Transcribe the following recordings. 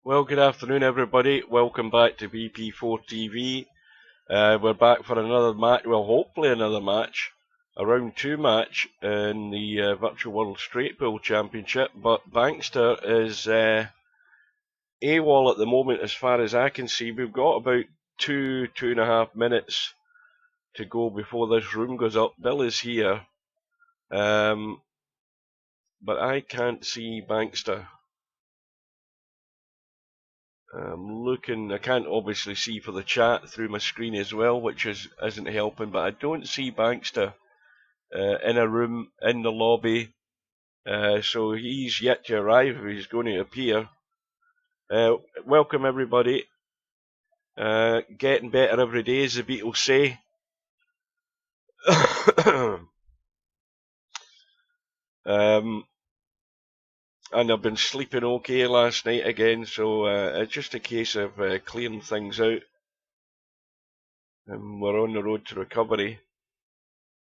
Well, good afternoon, everybody. Welcome back to VVP4TV. We're back for another match, well, hopefully another match, a round 2 match in the Virtual World Straight Pool Championship. But Bankster is AWOL at the moment, as far as I can see. We've got about 2.5 minutes to go before this room goes up. Bill is here, but I can't see Bankster. I'm looking, I can't obviously see for the chat through my screen as well, which isn't helping, but I don't see Bankster in a room, in the lobby, so he's yet to arrive if he's going to appear. Welcome everybody, getting better every day, as the Beatles say. And I've been sleeping okay last night again, so it's just a case of clearing things out. And we're on the road to recovery.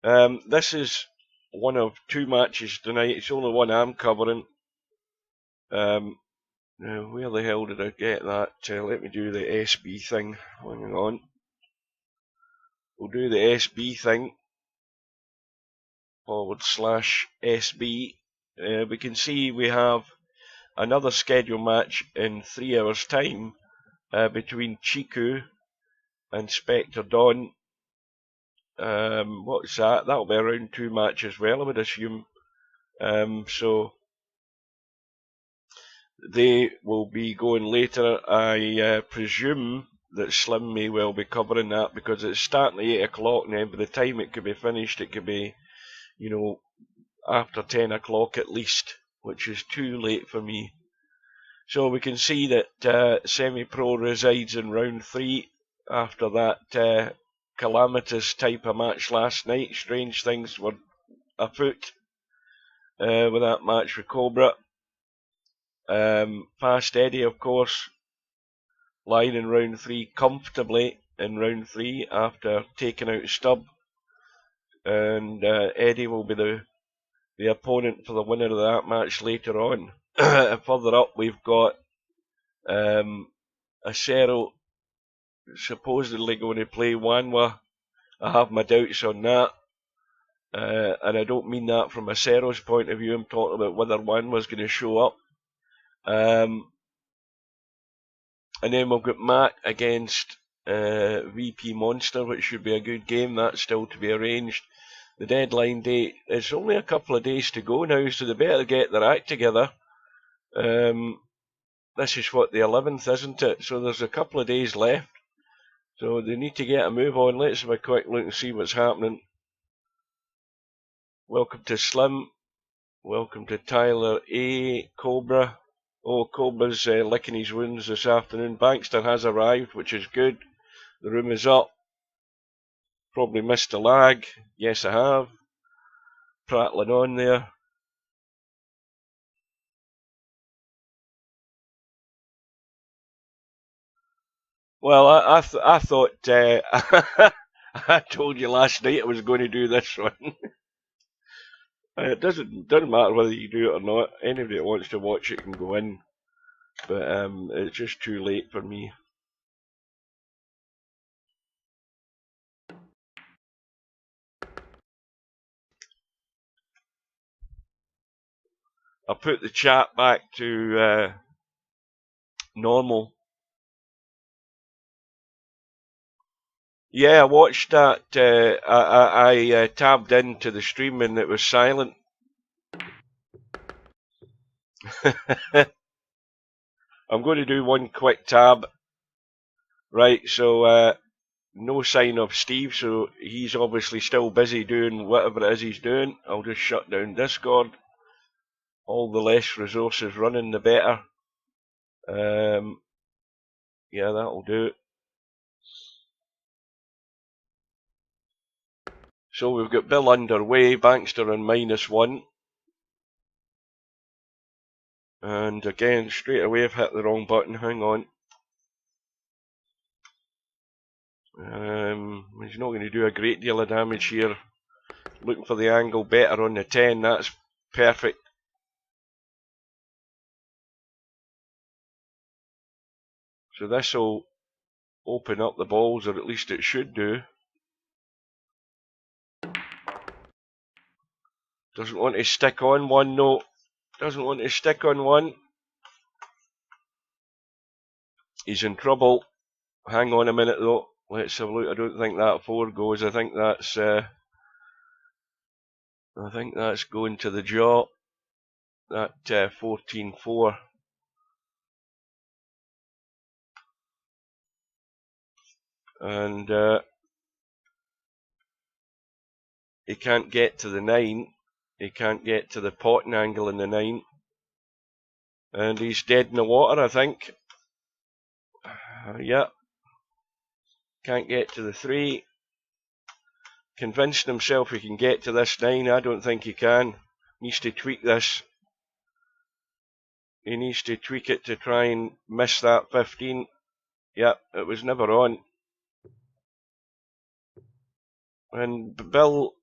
This is one of 2 matches tonight. It's only one I'm covering. Now, where the hell did I get that? Let me do the SB thing. Hang on. We'll do the SB thing. /SB. We can see we have another scheduled match in 3 hours' time between Chiku and Spectre Dawn. What's that? That'll be a round 2 match as well, I would assume. So they will be going later. I presume that Slim may well be covering that, because it's starting at 8 o'clock now. By the time it could be finished, it could be, you know, after 10 o'clock at least, which is too late for me. So we can see that Semi-Pro resides in round 3 after that calamitous type of match last night. Strange things were afoot with that match with Cobra. Fast Eddie, of course, lying in round 3 comfortably in round 3 after taking out Stubb. And Eddie will be the opponent for the winner of that match later on. And further up, we've got Acero supposedly going to play Wanwa. I have my doubts on that. And I don't mean that from Acero's point of view. I'm talking about whether Wanwa's going to show up. And then we've got Matt against VP Monster, which should be a good game. That's still to be arranged. The deadline date, it's only a couple of days to go now, so they better get their act together. This is what, the 11th, isn't it? So there's a couple of days left. So they need to get a move on. Let's have a quick look and see what's happening. Welcome to Slim. Welcome to Tyler A. Cobra. Oh, Cobra's licking his wounds this afternoon. Bankster has arrived, which is good. The room is up. Probably missed a lag. Yes, I have. Prattling on there. Well, I thought I told you last night I was going to do this one. It doesn't matter whether you do it or not. Anybody that wants to watch it can go in, but it's just too late for me. I'll put the chat back to normal. Yeah, I watched that. I tabbed into the stream and it was silent. I'm going to do one quick tab. Right, so no sign of Steve, so he's obviously still busy doing whatever it is he's doing. I'll just shut down Discord. All the less resources running, the better. Yeah, that'll do it. So we've got Bill underway, Bankster on -1. And again, straight away I've hit the wrong button, hang on. He's not going to do a great deal of damage here. Looking for the angle better on the 10, that's perfect. So this will open up the balls, or at least it should do. Doesn't want to stick on one, no. Doesn't want to stick on one. He's in trouble. Hang on a minute though. Let's have a look. I don't think that 4 goes. I think that's going to the jaw. That 14-4. And he can't get to the 9. He can't get to the potting angle in the 9. And he's dead in the water, I think. Yeah. Can't get to the 3. Convinced himself he can get to this 9. I don't think he can. Needs to tweak this. He needs to tweak it to try and miss that 15. Yeah, it was never on. And Bill,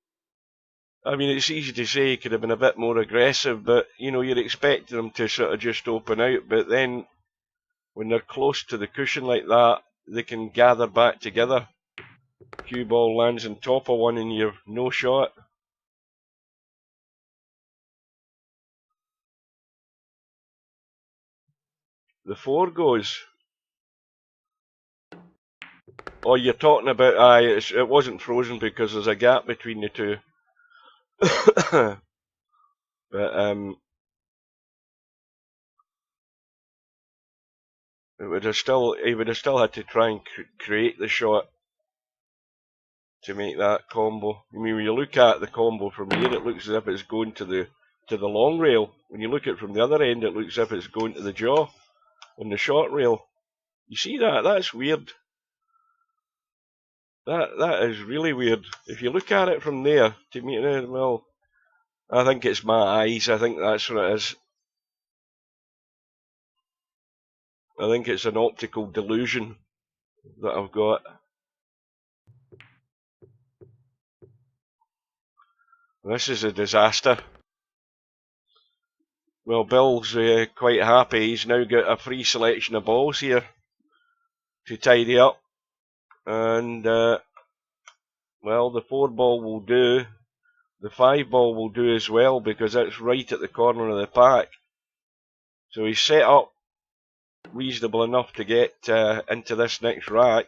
I mean, it's easy to say he could have been a bit more aggressive, but, you know, you're expecting them to sort of just open out. But then, when they're close to the cushion like that, they can gather back together. Cue ball lands on top of one and you're no shot. The 4 goes. Oh, you're talking about, it wasn't frozen because there's a gap between the two. But, he would have still had to try and create the shot to make that combo. I mean, when you look at the combo from here, it looks as if it's going to the long rail. When you look at it from the other end, it looks as if it's going to the jaw on the short rail. You see that? That's weird. That is really weird. If you look at it from there, to me, well, I think it's my eyes. I think that's what it is. I think it's an optical delusion that I've got. This is a disaster. Well, Bill's quite happy. He's now got a free selection of balls here to tidy up. And, well, the 4 ball will do. The 5 ball will do as well because it's right at the corner of the pack. So he's set up reasonable enough to get into this next rack.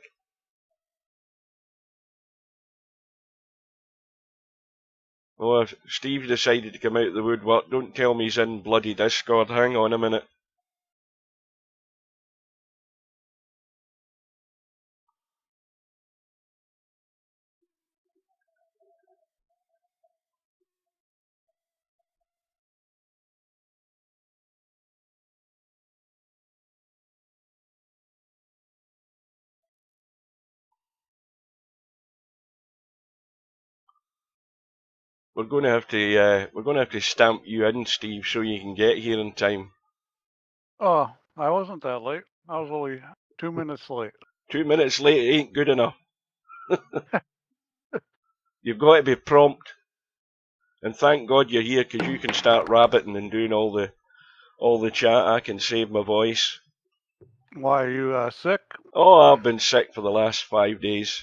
Oh, Steve's decided to come out of the woodwork. Don't tell me he's in bloody Discord. Hang on a minute. We're going to have to stamp you in, Steve, so you can get here in time. Oh, I wasn't that late. I was only 2 minutes late. 2 minutes late ain't good enough. You've got to be prompt. And thank God you're here, because you can start rabbiting and doing all the chat. I can save my voice. Why, are you sick? Oh, I've been sick for the last 5 days.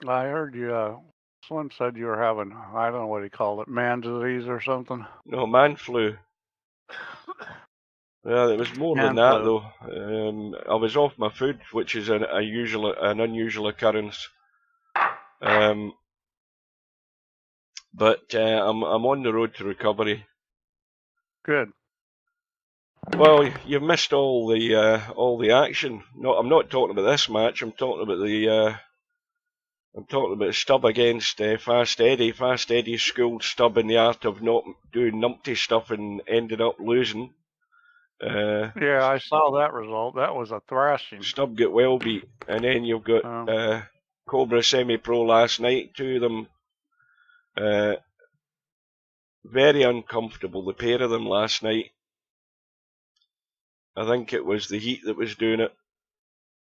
I heard you, Slim said you were having, I don't know what he called it, man disease or something. No, man flu. Well, it was more than that, though. I was off my food, which is an unusual occurrence. But I'm on the road to recovery. Good. Well, you've missed all the action. No, I'm not talking about this match. I'm talking about Stubb against Fast Eddie. Fast Eddie schooled Stubb in the art of not doing numpty stuff and ended up losing. Yeah, I saw that result. That was a thrashing. Stubb got well beat, and then you've got Cobra semi-pro last night. 2 of them very uncomfortable. The pair of them last night. I think it was the heat that was doing it.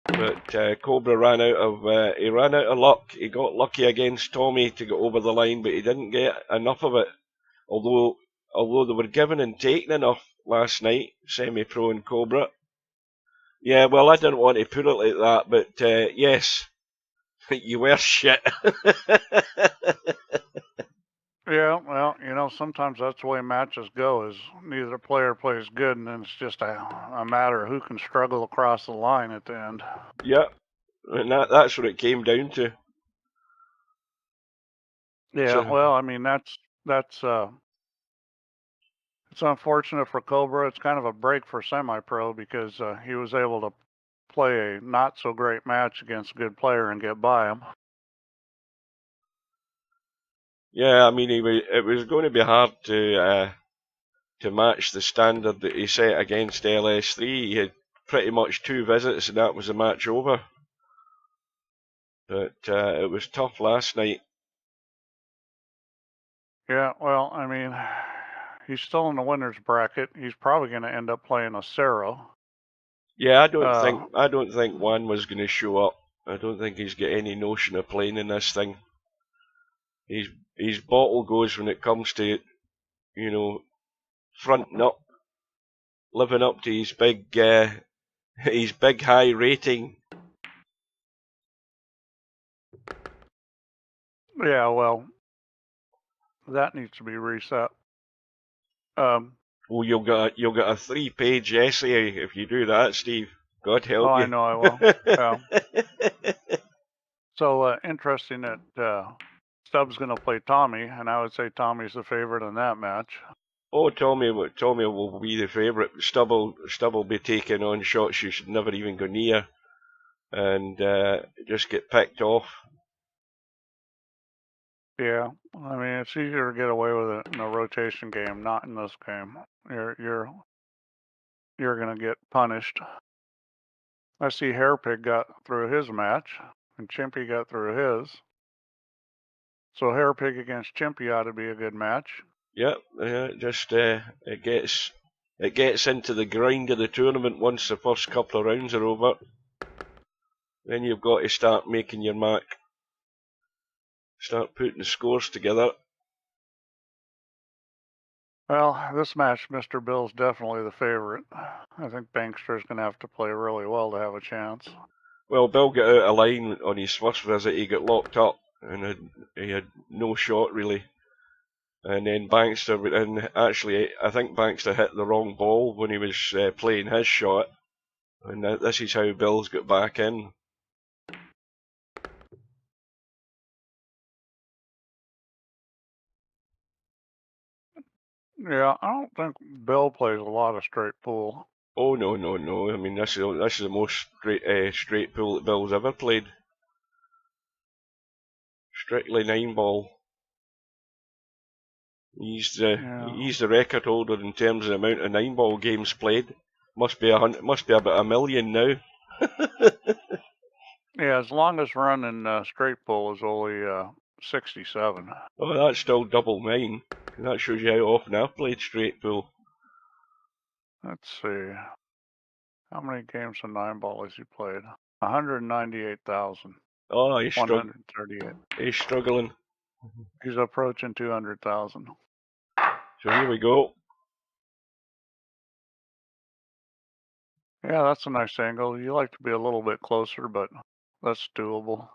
But Cobra ran out of luck. He got lucky against Tommy to get over the line, but he didn't get enough of it. Although they were given and taken enough last night, semi-pro and Cobra. Yeah, well, I didn't want to put it like that, but yes, you were shit. Yeah, well, sometimes that's the way matches go. Is neither player plays good, and then it's just a matter of who can struggle across the line at the end. Yeah, and that's what it came down to. Yeah, So, well, I mean that's it's unfortunate for Cobra. It's kind of a break for semi-pro because he was able to play a not so great match against a good player and get by him. yeah, I mean, it was going to be hard to match the standard that he set against LS3. He had pretty much 2 visits, and that was the match over. But it was tough last night. Yeah, well, I mean, he's still in the winners bracket. He's probably going to end up playing a Cerro. Yeah, I don't think Juan was going to show up. I don't think he's got any notion of playing in this thing. His bottle goes when it comes to, fronting up, living up to his big high rating. Yeah, well, that needs to be reset. Well, you'll get a 3-page essay if you do that, Steve. God help Oh, you. I know I will. Yeah. So interesting that Stubbs going to play Tommy, and I would say Tommy's the favorite in that match. Oh, Tommy will be the favourite. Stubble will be taking on shots you should never even go near, and just get picked off. Yeah, I mean it's easier to get away with it in a rotation game, not in this game. You're going to get punished. I see Hairpig got through his match, and Chimpy got through his. So Hairpig against Chimpy ought to be a good match. Yep, just it gets into the grind of the tournament once the first couple of rounds are over. Then you've got to start making your mark. Start putting the scores together. Well, this match, Mr.Bill's definitely the favorite. I think Bankster's going to have to play really well to have a chance. Well, Bill got out of line on his first visit. He got locked up and he had no shot really. And then Bankster, and actually I think Bankster hit the wrong ball when he was playing his shot. And this is how Bill's got back in. Yeah, I don't think Bill plays a lot of straight pool. Oh no. I mean this is the most straight pool that Bill's ever played. Strictly 9-ball. He's the record holder in terms of the amount of 9-ball games played. Must be about 1 million now. Yeah, his longest run in straight pool is only 67. Oh, that's still double mine. That shows you how often I've played straight pool. Let's see. How many games of 9-ball has he played? 198,000. Oh, he's 138. He's struggling. He's approaching 200,000. So here we go. Yeah, that's a nice angle. You like to be a little bit closer, but that's doable.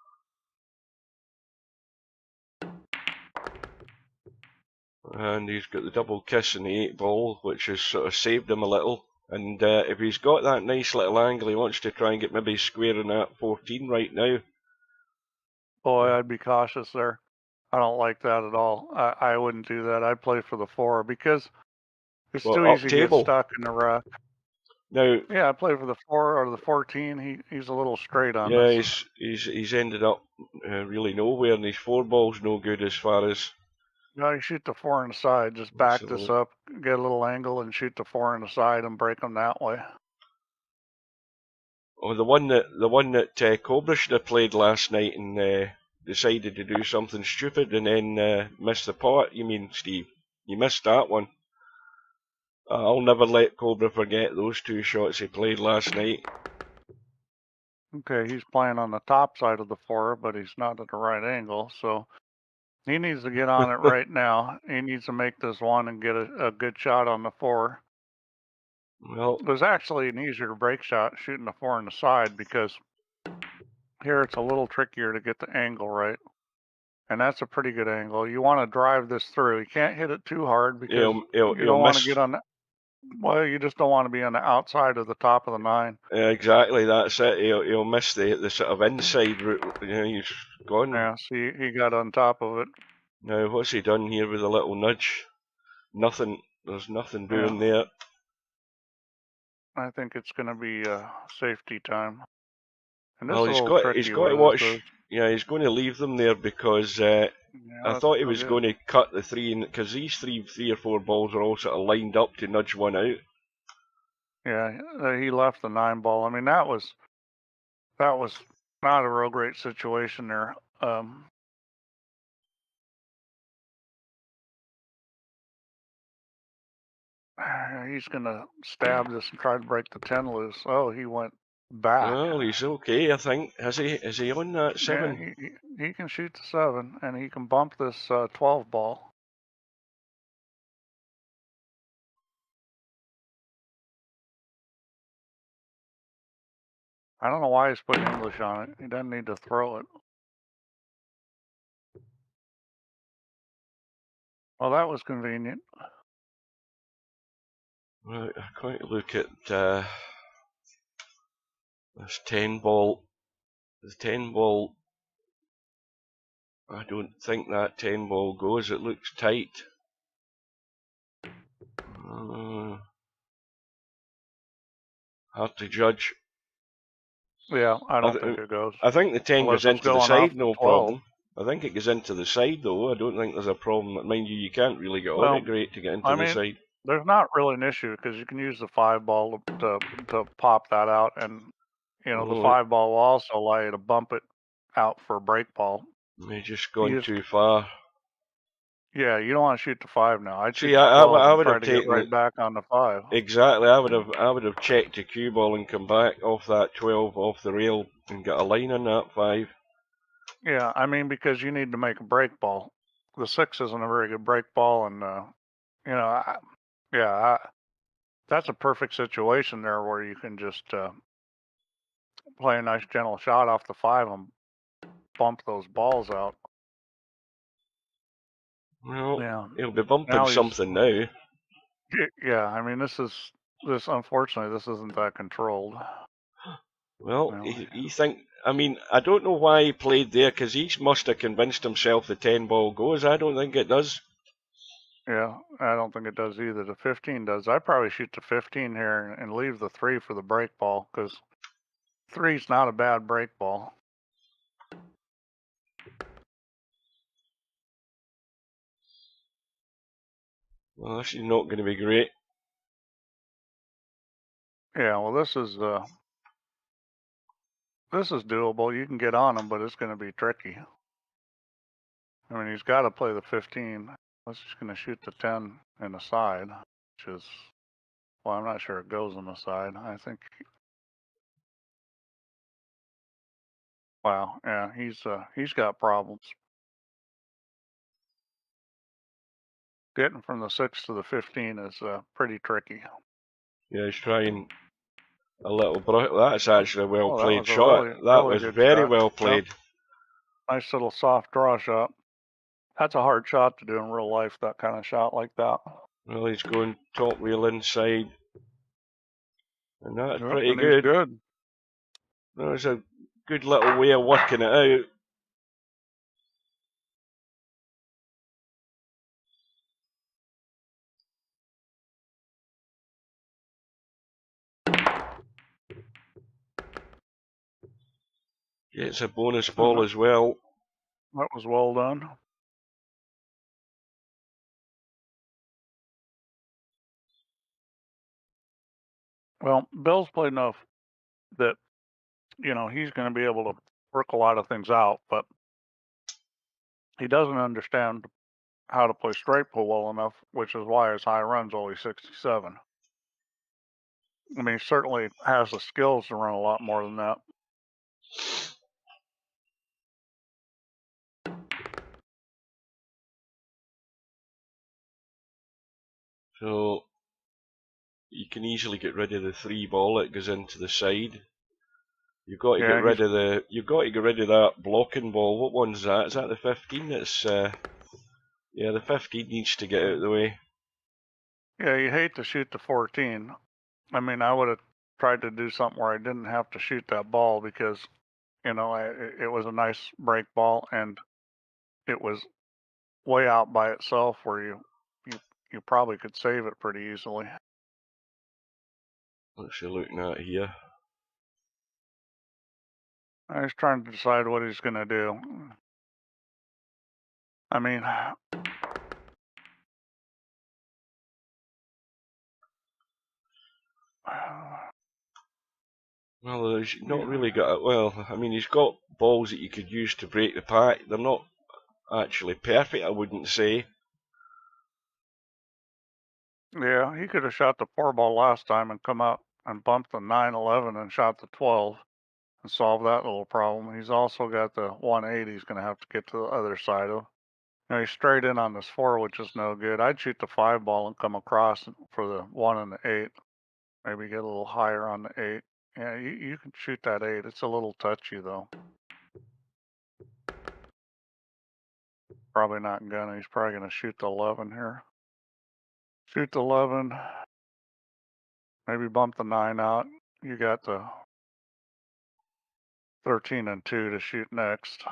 And he's got the double kiss in the 8-ball, which has sort of saved him a little. And if he's got that nice little angle, he wants to try and get maybe square in that 14 right now. Boy, I'd be cautious there. I don't like that at all. I wouldn't do that. I'd play for the 4 because it's too easy to get stuck in the rough. Now, yeah, I play for the 4 or the 14. He's a little straight on yeah, this. he's ended up really nowhere, and his 4-ball's no good as far as. No, you shoot the 4 on the side. Just back this up, get a little angle, and shoot the 4 on the side and break them that way. Oh, the one that Cobra should have played last night and decided to do something stupid and then missed the pot. You mean, Steve? You missed that one. I'll never let Cobra forget those 2 shots he played last night. Okay, he's playing on the top side of the 4, but he's not at the right angle, so he needs to get on it right now. He needs to make this one and get a good shot on the 4. Well, It was actually an easier break shot shooting the 4 on the side because here it's a little trickier to get the angle right. And that's a pretty good angle. You want to drive this through. You can't hit it too hard because you he'll don't want to miss. get on the, well, you just don't want to be on the outside of the top of the 9. Exactly, that's it. He'll miss the sort of inside route. You know, he's gone. Yeah, see, he got on top of it. Now, what's he done here with a little nudge? Nothing. There's nothing doing there. I think it's going to be safety time. And this Well, is a little tricky. he's got to watch. Yeah, he's going to leave them there because I thought he was going to cut the 3, because these three or four balls are all sort of lined up to nudge one out. Yeah, he left the 9 ball. I mean, that was not a real great situation there. He's gonna stab this and try to break the 10 loose. Oh, he went back. Well, he's okay, I think. Is he on that 7? Yeah, he can shoot the 7, and he can bump this 12 ball. I don't know why he's putting English on it. He doesn't need to throw it. Well, that was convenient. Right, I'm going to look at this 10 ball. The 10 ball, I don't think that 10 ball goes. It looks tight. Hard to judge. Yeah, I don't think it goes. I think the 10 goes into the side, no problem. I think it goes into the side, though. I don't think there's a problem. Mind you, you can't really get on it great to get into the side. There's not really an issue because you can use the 5 ball to pop that out, and you know the 5 ball will also allow you to bump it out for a break ball. May just gone too far. Yeah, you don't want to shoot the 5 now. I'd see. I would have taken right back on the 5. Exactly. I would have checked the cue ball and come back off that 12 off the rail and got a line on that 5. Yeah, I mean because you need to make a break ball. The 6 isn't a very good break ball, and you know, that's a perfect situation there where you can just play a nice gentle shot off the 5 and bump those balls out. Well, yeah. He'll be bumping something now. Yeah, I mean this unfortunately this isn't that controlled. Well, he think. I mean, I don't know why he played there because he must have convinced himself the 10 ball goes. I don't think it does. Yeah, I don't think it does either. The 15 does. I probably shoot the 15 here and leave the 3 for the break ball because 3's not a bad break ball. Well, this is not going to be great. Yeah, well, this is doable. You can get on him, but it's going to be tricky. I mean, he's got to play the 15. Let's just going to shoot the 10 in the side, which is, well, I'm not sure it goes on the side. I think, wow, yeah, he's got problems. Getting from the 6 to the 15 is pretty tricky. Yeah, he's trying a little brush. That's actually a well played shot. Really, that was very well played. Yep. Nice little soft draw shot. That's a hard shot to do in real life, that kind of shot like that. Well, he's going top wheel inside. And that's pretty good. Good. That was a good little way of working it out. Gets a bonus ball as well. That was well done. Well, Bill's played enough that, you know, he's going to be able to work a lot of things out, but he doesn't understand how to play straight pull well enough, which is why his high run's only 67. I mean, he certainly has the skills to run a lot more than that. So, you can easily get rid of the 3 ball that goes into the side. You've got to Yeah, get rid of that blocking ball. What one's that? Is that the 15? It's yeah, the 15 needs to get out of the way. Yeah, you hate to shoot the 14. I mean, I would have tried to do something where I didn't have to shoot that ball because, you know, it was a nice break ball and it was way out by itself where you probably could save it pretty easily. What's he looking at here? I was trying to decide what he's going to do. I mean, Well, he's not really got. Well, I mean, he's got balls that you could use to break the pack. They're not actually perfect, I wouldn't say. yeah, he could have shot the 4 ball last time and come out and bumped the 9-11 and shot the 12 and solved that little problem. He's also got the 180 he's going to have to get to the other side of. You know, he's straight in on this 4, which is no good. I'd shoot the 5 ball and come across for the 1 and the 8. Maybe get a little higher on the 8. Yeah, you can shoot that 8. It's a little touchy, though. Probably not gonna. He's probably going to shoot the 11 here. Shoot the 11. Maybe bump the 9 out. You got the 13 and 2 to shoot next.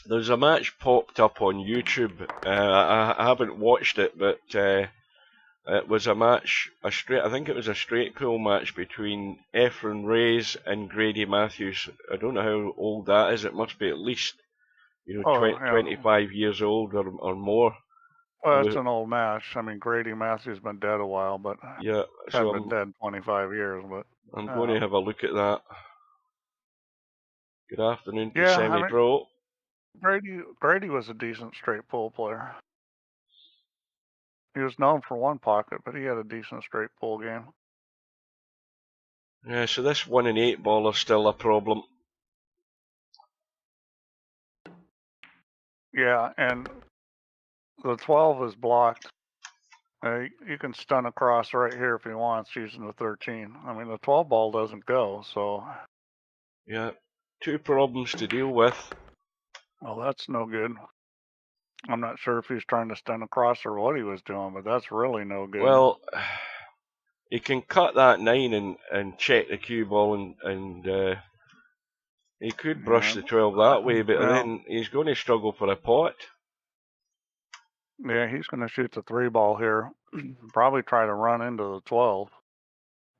There's a match popped up on YouTube. I haven't watched it, but it was a match, I think it was a straight pool match between Efren Reyes and Grady Matthews. I don't know how old that is. It must be at least, 25 years old or more. Well, it's an old match. I mean, Grady Matthews has been dead a while, but yeah, hasn't been dead 25 years. But I'm going to have a look at that. Good afternoon to Semi-Pro. Grady was a decent straight pool player. He was known for one pocket, but he had a decent straight pool game. Yeah, so this 1 and 8 ball are still a problem. Yeah, and the 12 is blocked. You can stun across right here if he wants using the 13. I mean, the 12 ball doesn't go, so. Yeah, 2 problems to deal with. Well, that's no good. I'm not sure if he's trying to stun across or what he was doing, but that's really no good. Well, he can cut that 9 and check the cue ball and he could brush the 12 that way, but then he's going to struggle for a pot. Yeah, he's going to shoot the 3 ball here. Probably try to run into the 12.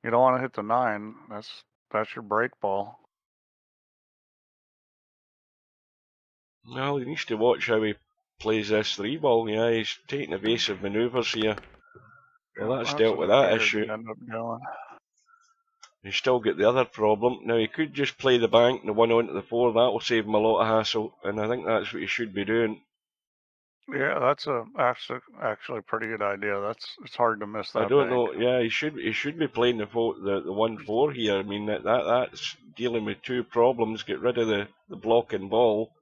You don't want to hit the 9. That's your break ball. Well, he needs to watch how he plays this 3 ball. Yeah, he's taking evasive manoeuvres here. Well, that's dealt with that issue. He's still got the other problem. Now, he could just play the bank and the 1 onto the 4. That will save him a lot of hassle, and I think that's what he should be doing. Yeah, that's actually a pretty good idea. It's hard to miss that. I don't know. Yeah, he should be playing the 1-4 here. I mean that's dealing with 2 problems. Get rid of the blocking ball,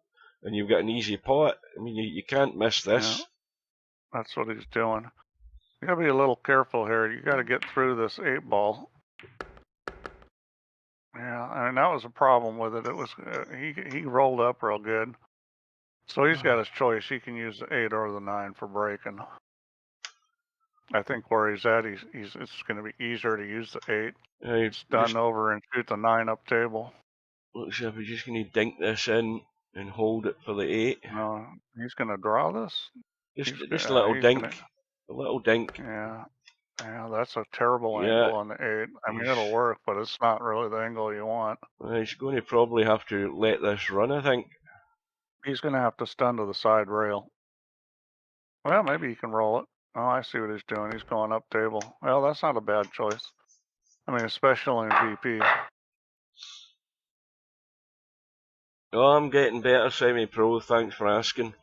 and you've got an easy pot. I mean you can't miss this. Yeah, that's what he's doing. You gotta be a little careful here. You gotta get through this 8 ball. Yeah, I mean that was a problem with it. It was he rolled up real good. So he's got his choice. He can use the 8 or the 9 for breaking. I think where he's at, it's going to be easier to use the 8. Yeah, stun over and shoot the 9 up table. Looks like we're just going to dink this in and hold it for the 8. No, he's going to draw this. Just a little dink. A little dink. Yeah, that's a terrible angle on the 8. I mean, it'll work, but it's not really the angle you want. Well, he's going to probably have to let this run, I think. He's going to have to stun to the side rail. Well, maybe he can roll it. Oh, I see what he's doing. He's going up table. Well, that's not a bad choice. I mean, especially in VP. Oh, I'm getting better, Semi-Pro. Thanks for asking.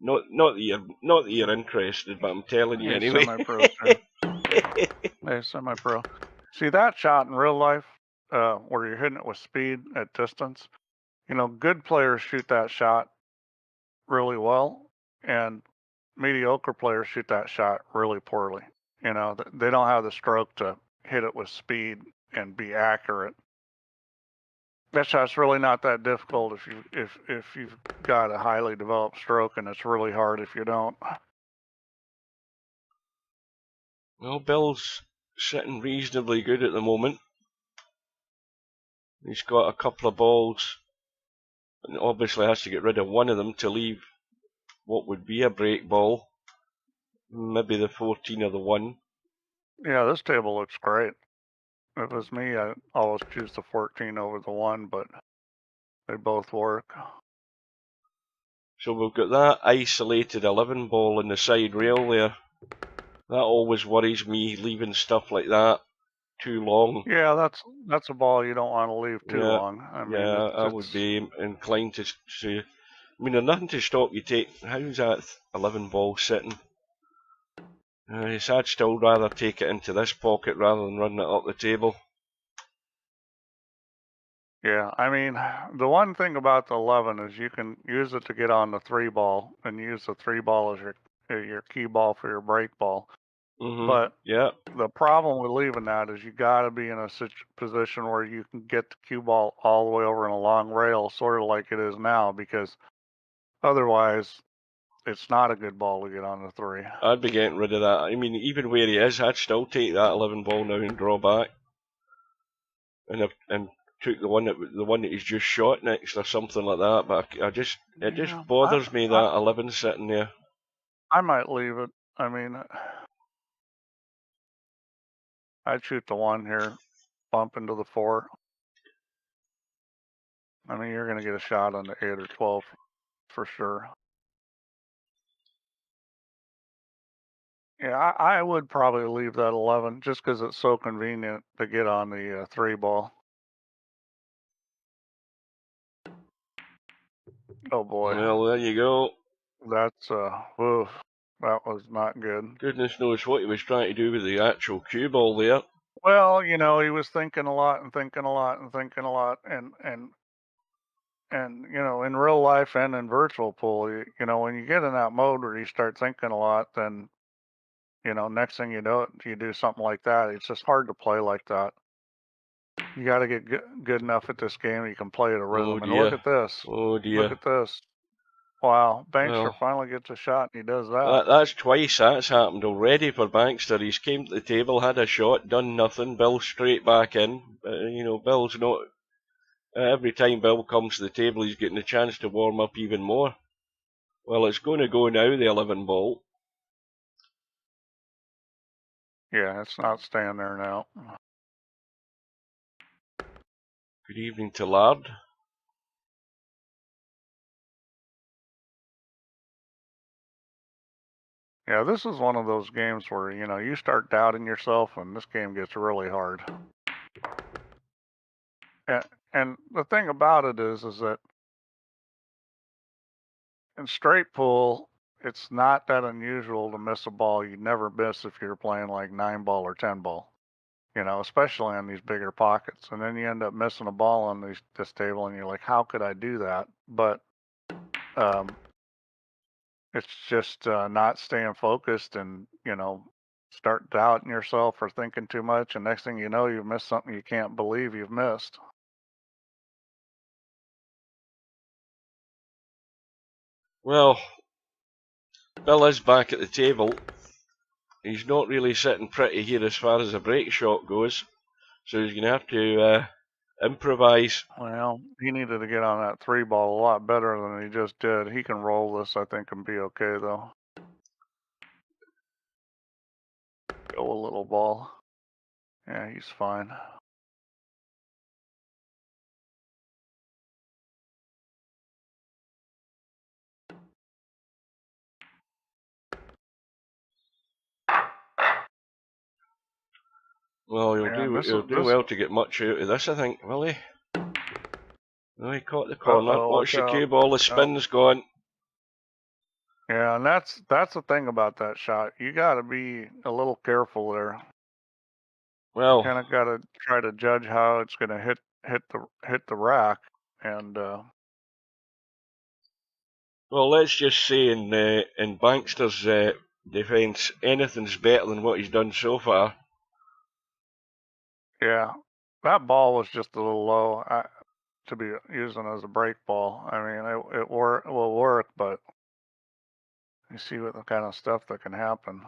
Not that you're interested, but I'm telling you anyway. Semi-Pro. Hey, Semi-Pro. See that shot in real life, where you're hitting it with speed at distance? You know, good players shoot that shot really well, and mediocre players shoot that shot really poorly. You know, they don't have the stroke to hit it with speed and be accurate. That shot's really not that difficult if you've got a highly developed stroke, and it's really hard if you don't. Well, Bill's sitting reasonably good at the moment. He's got a couple of balls, and obviously has to get rid of one of them to leave what would be a break ball. Maybe the 14 or the 1. Yeah, this table looks great. If it was me, I'd always choose the 14 over the 1, but they both work. So we've got that isolated 11 ball in the side rail there. That always worries me, leaving stuff like that too long. Yeah, that's a ball you don't want to leave too long. I mean, I would be inclined to. I mean, there's nothing to stop you take. How's that 11 ball sitting? I'd still rather take it into this pocket rather than running it up the table. Yeah, I mean, the one thing about the 11 is you can use it to get on the 3 ball and use the 3 ball as your key ball for your break ball. But yeah, the problem with leaving that is you got to be in a position where you can get the cue ball all the way over in a long rail, sort of like it is now, because otherwise it's not a good ball to get on the 3. I'd be getting rid of that. I mean, even where he is, I'd still take that 11 ball now and draw back, and took the one that he's just shot next or something like that. But it just bothers me that 11 sitting there. I might leave it. I mean, I'd shoot the 1 here, bump into the 4. I mean, you're going to get a shot on the 8 or 12 for sure. Yeah, I would probably leave that 11 just because it's so convenient to get on the 3 ball. Oh boy. Well, there you go. That's oof, that was not good. Goodness knows what he was trying to do with the actual cue ball there. Well, you know, he was thinking a lot and thinking a lot and thinking a lot, and you know, in real life and in virtual pool, you know, when you get in that mode where you start thinking a lot, then you know, next thing you know, you do something like that. It's just hard to play like that. You got to get good enough at this game you can play at a rhythm. Oh, and look at this. Oh dear. Look at this. Wow, Bankster finally gets a shot and he does that. That's twice that's happened already for Bankster. He's came to the table, had a shot, done nothing. Bill straight back in. You know, Bill's not. Every time Bill comes to the table, he's getting a chance to warm up even more. Well, it's going to go now, the 11 ball. Yeah, it's not staying there now. Good evening to Lard. Yeah, this is one of those games where, you know, you start doubting yourself and this game gets really hard. And the thing about it is that in straight pool, it's not that unusual to miss a ball you'd never miss if you're playing like 9 ball or 10 ball, you know, especially on these bigger pockets. And then you end up missing a ball on this table and you're like, how could I do that? But it's just not staying focused and, you know, start doubting yourself or thinking too much. And next thing you know, you've missed something you can't believe you've missed. Well, Bill is back at the table. He's not really sitting pretty here as far as a break shot goes. So he's going to have to improvise. Well, he needed to get on that 3 ball a lot better than he just did. He can roll this, I think, and be okay, though. Go a little ball. Yeah, he's fine. Well, he'll do well to get much out of this, I think, will he? No, he caught the corner. Watch the cue ball, the spin's gone. Yeah, and that's the thing about that shot. You got to be a little careful there. Well, kind of got to try to judge how it's going to hit the rack, and Well, let's just say in Bankster's defence, anything's better than what he's done so far. Yeah, that ball was just a little low to be using as a break ball. I mean, it will work, but you see what the kind of stuff that can happen.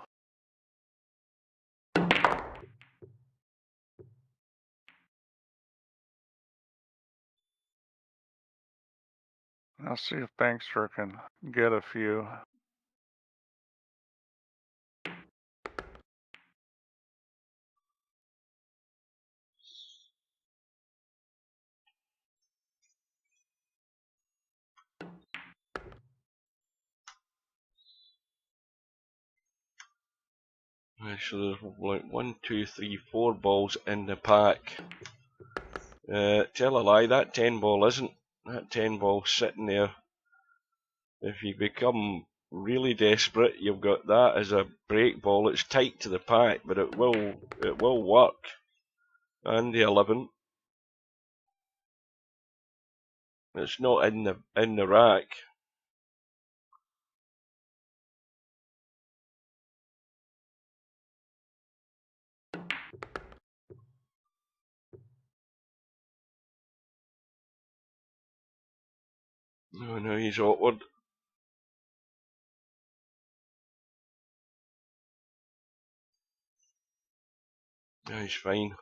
Let's see if Bankster can get a few. So there's like 1, 2, 3, 4 balls in the pack. Tell a lie, that 10 ball isn't. That 10 ball sitting there. If you become really desperate, you've got that as a break ball. It's tight to the pack, but it will work. And the 11. It's not in the rack. Oh no, he's awkward. No, he's fine.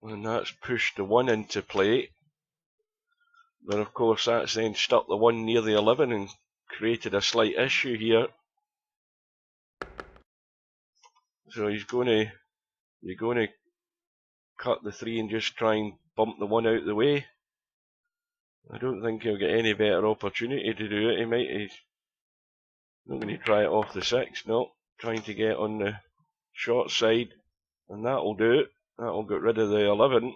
And that's pushed the 1 into play. But of course that's then stuck the 1 near the 11 and created a slight issue here. So you're going to cut the 3 and just try and bump the 1 out of the way. I don't think he'll get any better opportunity to do it. He's not going to try it off the 6, no. Trying to get on the short side, and that'll do it. That'll get rid of the 11.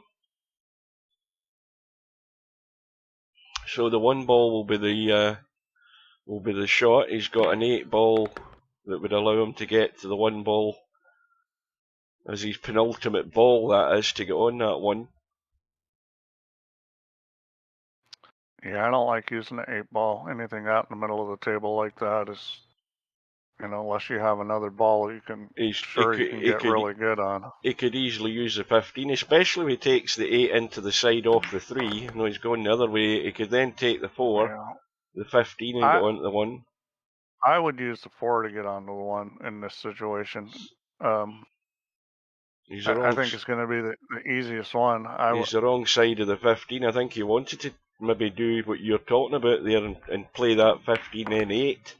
So the 1 ball will be the shot. He's got an 8 ball that would allow him to get to the 1 ball as his penultimate ball, that is, to get on that 1. Yeah, I don't like using the 8 ball. Anything out in the middle of the table like that is, unless you have another ball you can get really good on. He could easily use the 15, especially if he takes the 8 into the side off the 3. No, he's going the other way. He could then take the 4, the 15, and get onto the 1. I would use the 4 to get onto the 1 in this situation. I think it's going to be the easiest one. He's the wrong side of the 15. I think he wanted to maybe do what you're talking about there and play that 15 and 8.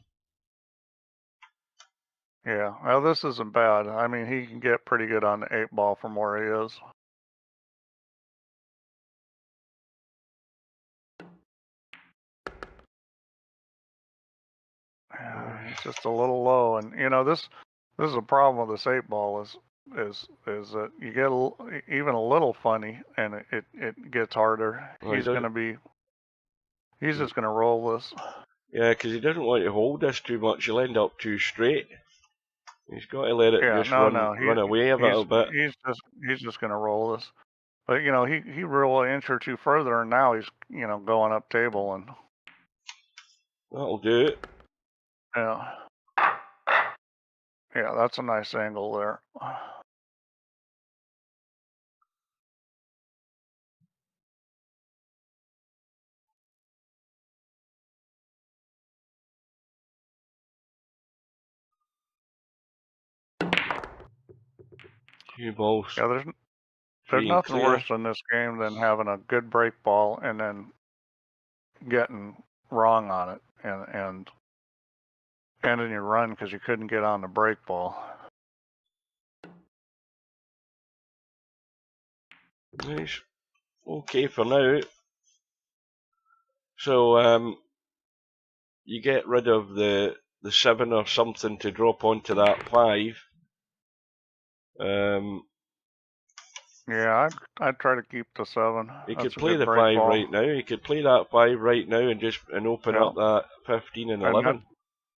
Yeah, well, this isn't bad. I mean, he can get pretty good on the 8 ball from where he is. It's just a little low, and this is a problem with this 8 ball is that you get even a little funny, and it gets harder. Well, he's just gonna roll this. Yeah, because he doesn't want to hold this too much. He'll end up too straight. He's got to let it run away a little bit. He's just gonna roll this, but he rolled an inch or 2 further, and now he's going up table, and that'll do it. Yeah. Yeah, that's a nice angle there. Few balls. Yeah, there's nothing worse in this game than having a good break ball and then getting wrong on it and ending your run because you couldn't get on the break ball. Nice. Okay for now. So you get rid of the 7 or something to drop onto that 5. Yeah, I'd try to keep the 7. He could play the 5 right now. He could play that 5 right now and open up that 15 and 11.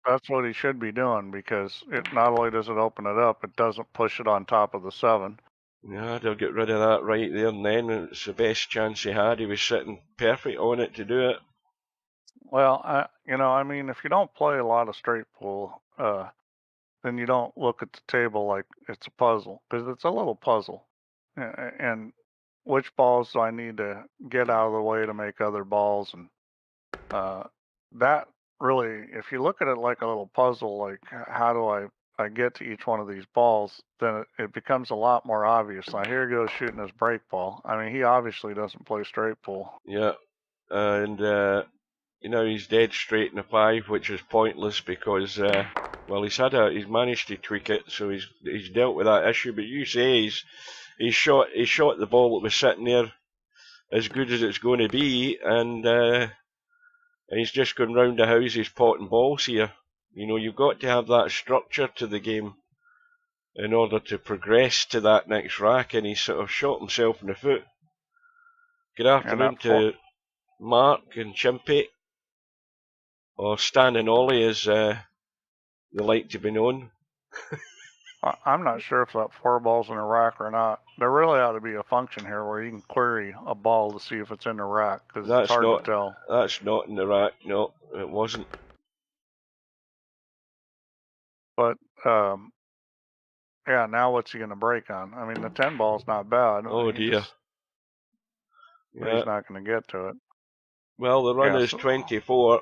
That's what he should be doing, because it not only does it open it up, it doesn't push it on top of the 7. Yeah, they'll get rid of that right there and then. It's the best chance he had. He was sitting perfect on it to do it. Well, I mean, if you don't play a lot of straight pool, then you don't look at the table like it's a puzzle, because it's a little puzzle. And which balls do I need to get out of the way to make other balls? And that really, if you look at it like a little puzzle, like how do I get to each one of these balls, then it becomes a lot more obvious. Now here he goes shooting his break ball. I mean, he obviously doesn't play straight pool. Yeah, and he's dead straight in the 5, which is pointless because well, he's managed to tweak it, so he's dealt with that issue. But you say he shot the ball that was sitting there as good as it's going to be, and he's just going round the houses potting balls here. You've got to have that structure to the game in order to progress to that next rack, and he's sort of shot himself in the foot. Good afternoon to Mark and Chimpy, or Stan and Ollie as they like to be known. I'm not sure if that 4 ball's in a rack or not. There really ought to be a function here where you can query a ball to see if it's in the rack, because it's hard to tell. That's not in the rack. No, it wasn't. But yeah, now what's he going to break on? I mean, the 10 ball's not bad. Oh dear. But he's not going to get to it. Well, the run is 24.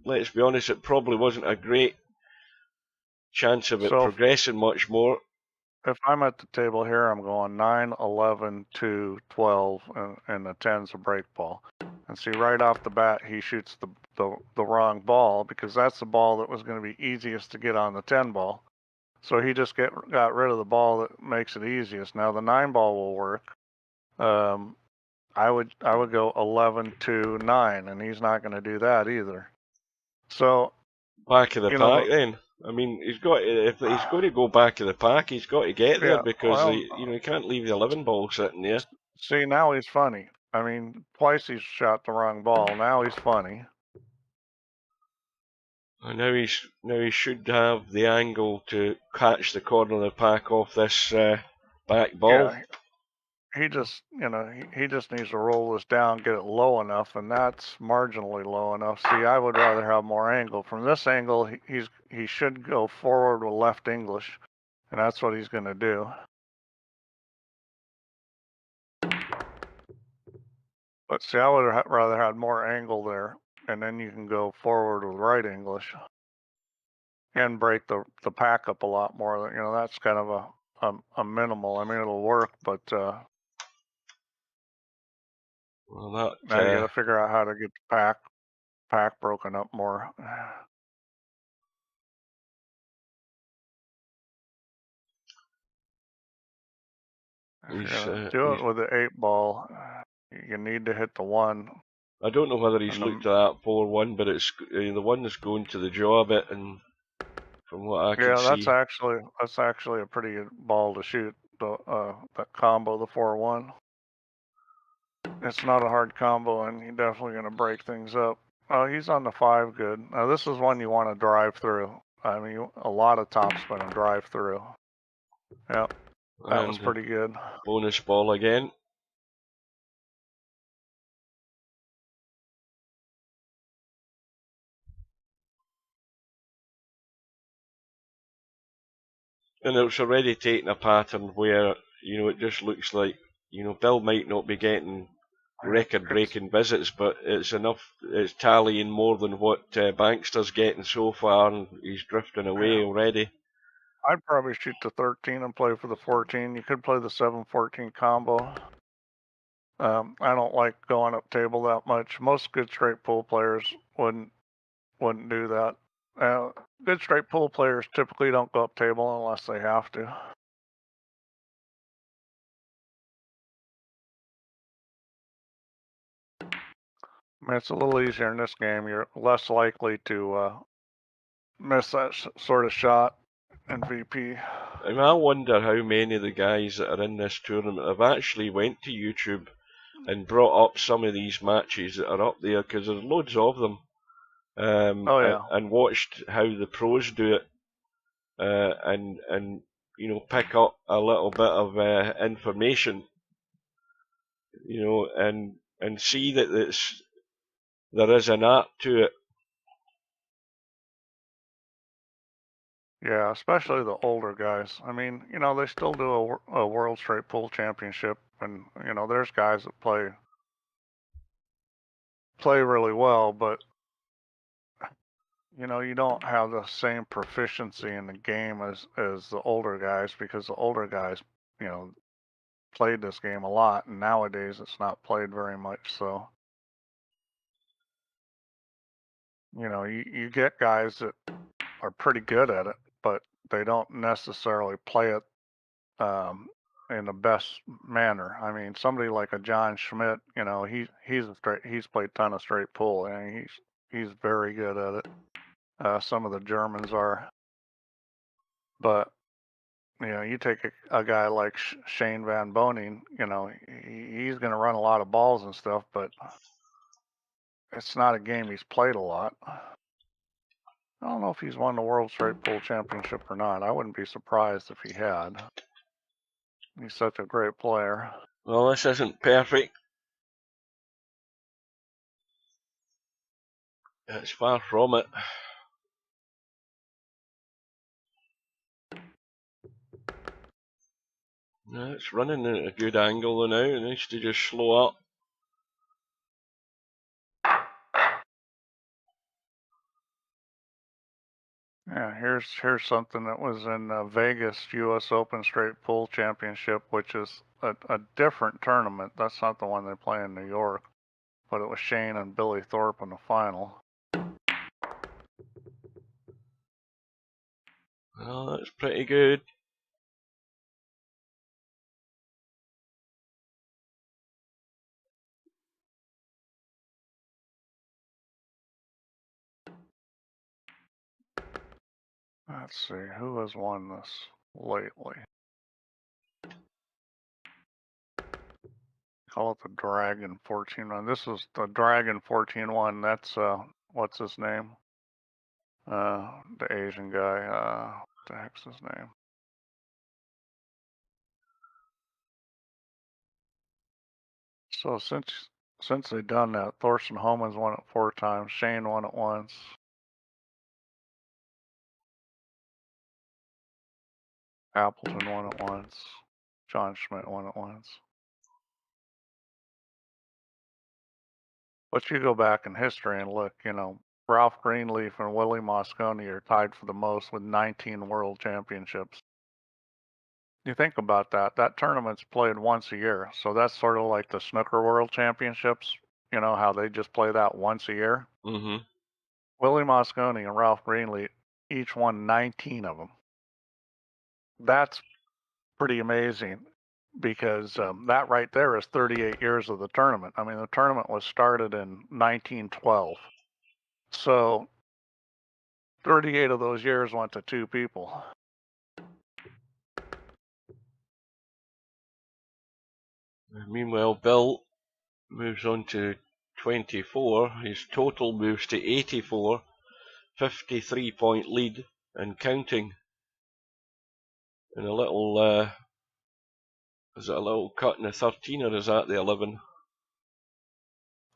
Let's be honest, it probably wasn't a great chance of it progressing much more. If I'm at the table here, I'm going 9, 11, 2, 12, and the 10's a break ball. And see, right off the bat, he shoots the wrong ball, because that's the ball that was going to be easiest to get on the 10 ball. So he just got rid of the ball that makes it easiest. Now the 9 ball will work. I would go 11, 2, 9, and he's not going to do that either. So back of the pack then. I mean, if he's going to go back of the pack, he's got to get there, because he can't leave the 11 ball sitting there. See, now he's funny. I mean, twice he's shot the wrong ball. Now he's funny. And now he should have the angle to catch the corner of the pack off this back ball. Yeah, he just needs to roll this down, get it low enough, and that's marginally low enough. See, I would rather have more angle. From this angle, he should go forward with left English, and that's what he's going to do. But see, I would have rather had more angle there, and then you can go forward with right English and break the pack up a lot more. That's kind of a minimal. I mean, it'll work, but now you got to figure out how to get the pack broken up more. Do it with the 8 ball. You need to hit the 1. I don't know whether he's looked at that 4-1, but it's the one that's going to the jaw a bit, and from what I can see. Yeah, that's actually a pretty good ball to shoot. That combo, the 4-1. It's not a hard combo, and you're definitely going to break things up. Oh, he's on the 5 good. Now this is one you want to drive through. I mean, a lot of topspin and drive through. Yep, that was pretty good. Bonus ball again. And it's already taken a pattern where, it just looks like, Bill might not be getting record-breaking visits, but it's tallying more than what Bankster's getting so far, and he's drifting away already. I'd probably shoot the 13 and play for the 14. You could play the 7-14 combo. I don't like going up table that much. Most good straight pool players wouldn't do that. Good straight pool players typically don't go up table unless they have to. I mean, it's a little easier in this game. You're less likely to miss that sort of shot in VP. I mean, I wonder how many of the guys that are in this tournament have actually went to YouTube and brought up some of these matches that are up there, because there's loads of them. And watched how the pros do it, and you know, pick up a little bit of information, you know, and see that there is an art to it. Yeah, especially the older guys. I mean, you know, they still do a World Straight Pool Championship, and you know, there's guys that play really well, but you know, you don't have the same proficiency in the game as the older guys, because the older guys, you know, played this game a lot, and nowadays it's not played very much. So, you know, you get guys that are pretty good at it, but they don't necessarily play it in the best manner. I mean, somebody like a John Schmidt, you know, he's played a ton of straight pool, and he's very good at it. Some of the Germans are, but you know, you take a guy like Shane Van Boning, you know, he's going to run a lot of balls and stuff, but it's not a game he's played a lot. I don't know if he's won the World Straight Pool Championship or not. I wouldn't be surprised if he had. He's such a great player. Well, this isn't perfect. It's far from it. No, it's running at a good angle now. It needs to just slow up. Yeah, here's something that was in Vegas U.S. Open Straight Pool Championship, which is a different tournament. That's not the one they play in New York, but it was Shane and Billy Thorpe in the final. Well, that's pretty good. Let's see, who has won this lately? Call it the Dragon 14-1. This is the Dragon 14-1. That's what's his name? The Asian guy. What the heck's his name? So since they've done that, Thorsten Homan's won it 4 times. Shane won it once. Appleton won it once. John Schmidt won it once. But you go back in history and look, you know, Ralph Greenleaf and Willie Mosconi are tied for the most with 19 world championships. You think about that. That tournament's played once a year. So that's sort of like the snooker world championships, you know, how they just play that once a year. Mm-hmm. Willie Mosconi and Ralph Greenleaf each won 19 of them. That's pretty amazing, because that right there is 38 years of the tournament. I mean, the tournament was started in 1912. So 38 of those years went to 2 people. Meanwhile, Bill moves on to 24. His total moves to 84. 53-point lead and counting. And a little, is it a little cut in the 13 or is that the 11?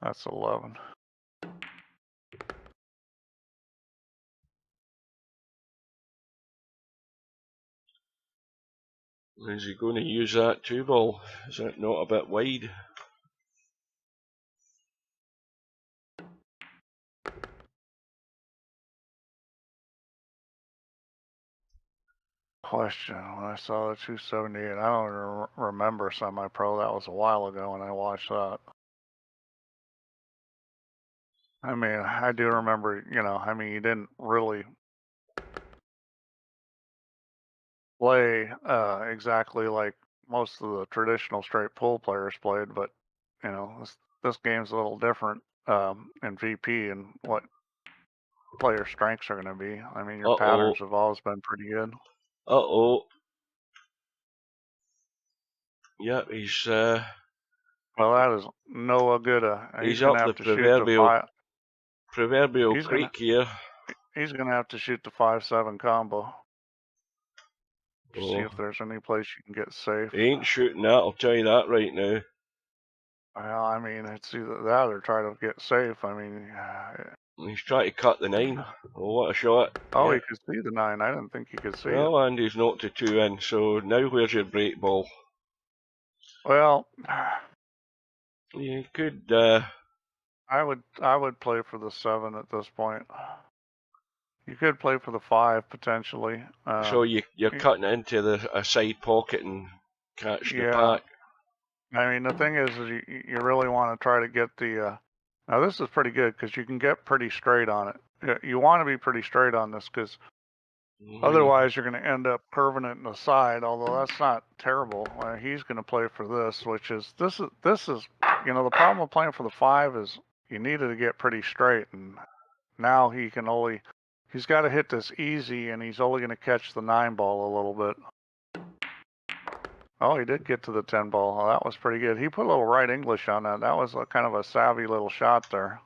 That's 11. Is he going to use that 2-ball? Is that not a bit wide? Question. When I saw the 278, I don't remember semi-pro. That was a while ago when I watched that. I mean, I do remember, you know, I mean, you didn't really play exactly like most of the traditional straight pool players played, but, you know, this game's a little different in VP and what player strengths are going to be. I mean, your patterns have always been pretty good. Uh-oh. Yeah, he's... well, that is Noah Gooda. He's going to up have the to shoot the proverbial creek here. He's going to have to shoot the 5-7 combo. See if there's any place you can get safe. He ain't shooting that, I'll tell you that right now. Well, I mean, it's either that or try to get safe. I mean, He's trying to cut the 9. Oh, what a shot. oh, Yeah. he could see the 9. I didn't think he could see it. Well, Andy's knocked to 2 in, so now where's your break ball? Well, You could, I would play for the 7 at this point. You could play for the 5 potentially. so you're cutting it into a side pocket and catch the pack. I mean, the thing is you really want to try to get the. Now this is pretty good because you can get pretty straight on it. You want to be pretty straight on this because otherwise you're going to end up curving it in the side. Although that's not terrible. He's going to play for this, which is this is you know, the problem with playing for the 5 is you needed to get pretty straight, and now he's got to hit this easy, and he's only going to catch the 9 ball a little bit. Oh, he did get to the 10 ball. Oh, that was pretty good. He put a little right English on that. That was kind of a savvy little shot there.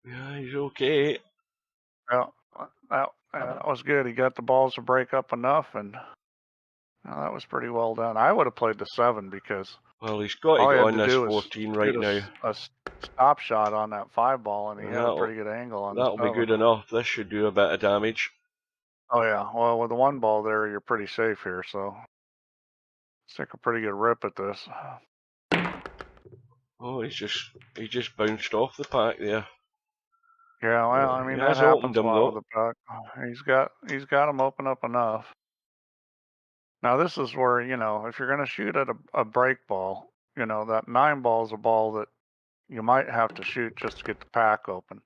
Yeah, he's okay. Well, that was good. He got the balls to break up enough, and that was pretty well done. I would have played the 7 because well, he's got to go on this 14 right now. A stop shot on that 5 ball, and he had a pretty good angle on that'll be good enough. This should do a bit of damage. Oh yeah. Well, with the 1 ball there, you're pretty safe here. So let's take a pretty good rip at this. Oh, he just bounced off the pack there. Yeah, well, I mean, that happens a lot with the puck. He's got him open up enough. Now this is where, you know, if you're going to shoot at a break ball, you know, that 9 ball is a ball that you might have to shoot just to get the pack open.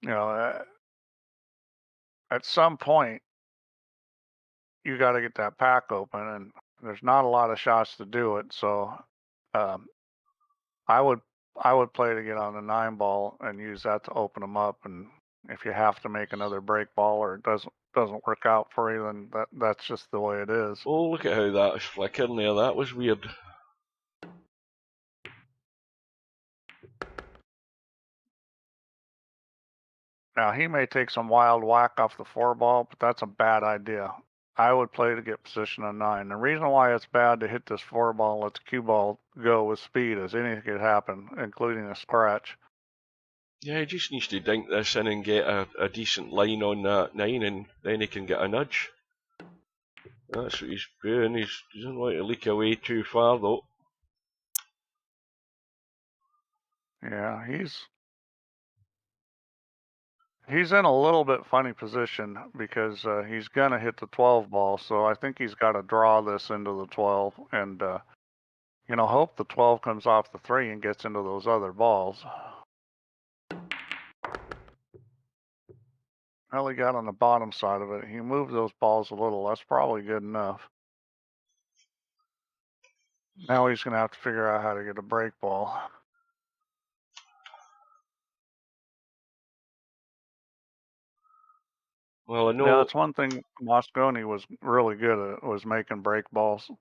You know, at some point, you got to get that pack open, and there's not a lot of shots to do it. So, I would play to get on the 9 ball and use that to open them up. And if you have to make another break ball or it doesn't work out for you, then that's just the way it is. Oh, look at how that was flickering there. That was weird. Now he may take some wild whack off the 4 ball, but that's a bad idea. I would play to get position on 9. The reason why it's bad to hit this 4 ball and let the cue ball go with speed is anything could happen, including a scratch. Yeah, he just needs to dink this in and get a decent line on that 9, and then he can get a nudge. That's what he's doing. He doesn't want to leak away too far, though. Yeah, he's in a little bit funny position because he's going to hit the 12 ball, so I think he's got to draw this into the 12 and, you know, hope the 12 comes off the 3 and gets into those other balls. Well, he got on the bottom side of it. He moved those balls a little. That's probably good enough. Now he's going to have to figure out how to get a break ball. Well, I know. Yeah, that's one thing Mosconi was really good at, was making break balls.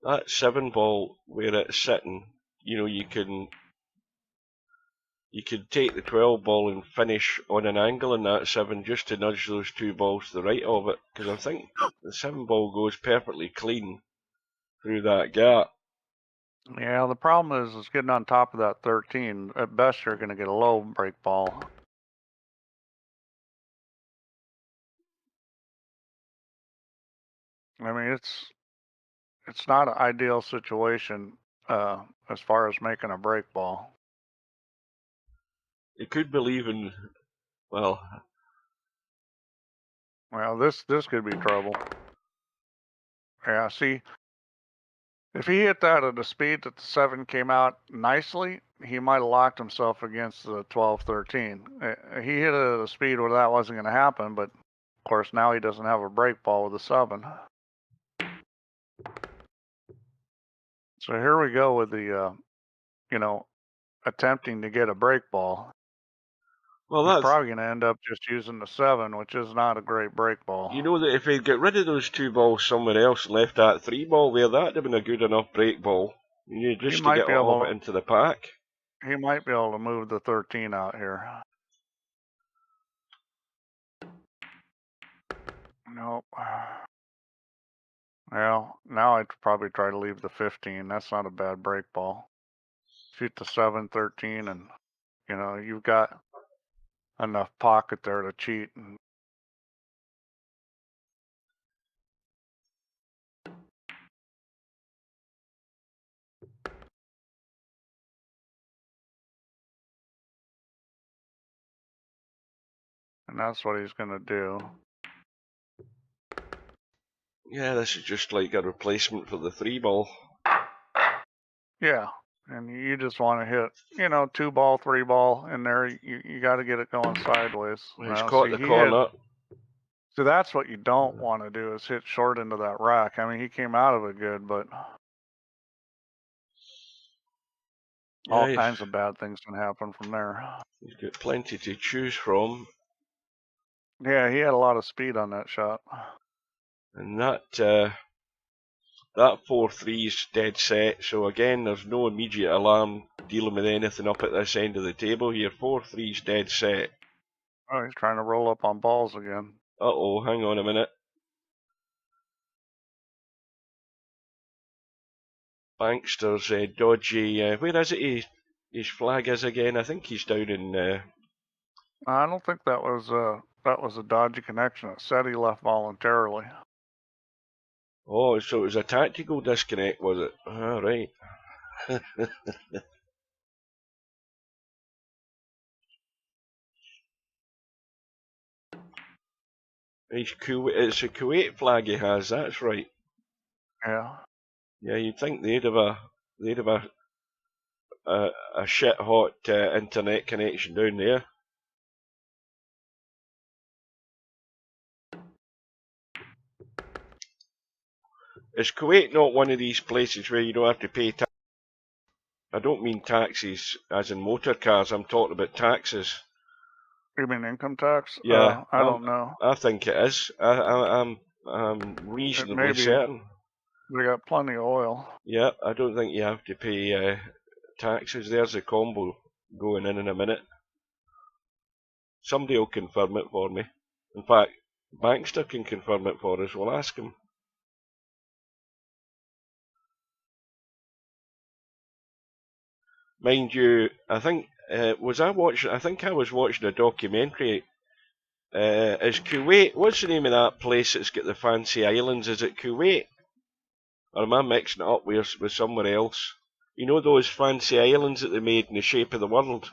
That 7 ball where it's sitting, you know, you could take the 12 ball and finish on an angle in that 7 just to nudge those 2 balls to the right of it, because I think the 7 ball goes perfectly clean through that gap. Yeah, the problem is getting on top of that 13. At best, you're going to get a low break ball. I mean, it's not an ideal situation as far as making a break ball. It could be leaving. Well, this could be trouble. Yeah, see, if he hit that at a speed that the 7 came out nicely, he might have locked himself against the 12-13. He hit it at a speed where that wasn't going to happen, but of course now he doesn't have a break ball with a 7. So here we go with the, you know, attempting to get a break ball. Well, that's probably going to end up just using the 7, which is not a great break ball. You know that if he'd get rid of those 2 balls somewhere else and left that 3 ball there, that'd have been a good enough break ball. You need just to get all of it into the pack. He might be able to move the 13 out here. Nope. Well, now I'd probably try to leave the 15. That's not a bad break ball. Shoot the 7, 13, and you've got enough pocket there to cheat. And that's what he's going to do. Yeah, this is just like a replacement for the 3-ball. Yeah, and you just want to hit, 2-ball, 3-ball in there. You got to get it going sideways. He's caught the corner. So that's what you don't want to do, is hit short into that rack. I mean, he came out of it good, but all kinds of bad things can happen from there. He's got plenty to choose from. Yeah, he had a lot of speed on that shot. And that 4-3's dead set, so again, there's no immediate alarm dealing with anything up at this end of the table here. 4-3's dead set. Oh, he's trying to roll up on balls again. Uh-oh, hang on a minute. Bankster's dodgy. Where is it his flag is again? I think he's down in... I don't think that was a dodgy connection. It said he left voluntarily. Oh, so it was a tactical disconnect, was it? Ah, right. It's a Kuwait flag he has, that's right. Yeah. Yeah, you'd think they'd have a shit hot internet connection down there. Is Kuwait not one of these places where you don't have to pay tax? I don't mean taxes as in motor cars, I'm talking about taxes. You mean income tax? Yeah. I don't know. I think it is. I'm reasonably certain. We got plenty of oil. Yeah, I don't think you have to pay taxes. There's the combo going in a minute. Somebody will confirm it for me. In fact, Bankster can confirm it for us. We'll ask him. Mind you, I think I was watching a documentary. Is Kuwait? What's the name of that place that's got the fancy islands? Is it Kuwait? Or am I mixing it up with somewhere else? You know those fancy islands that they made in the shape of the world?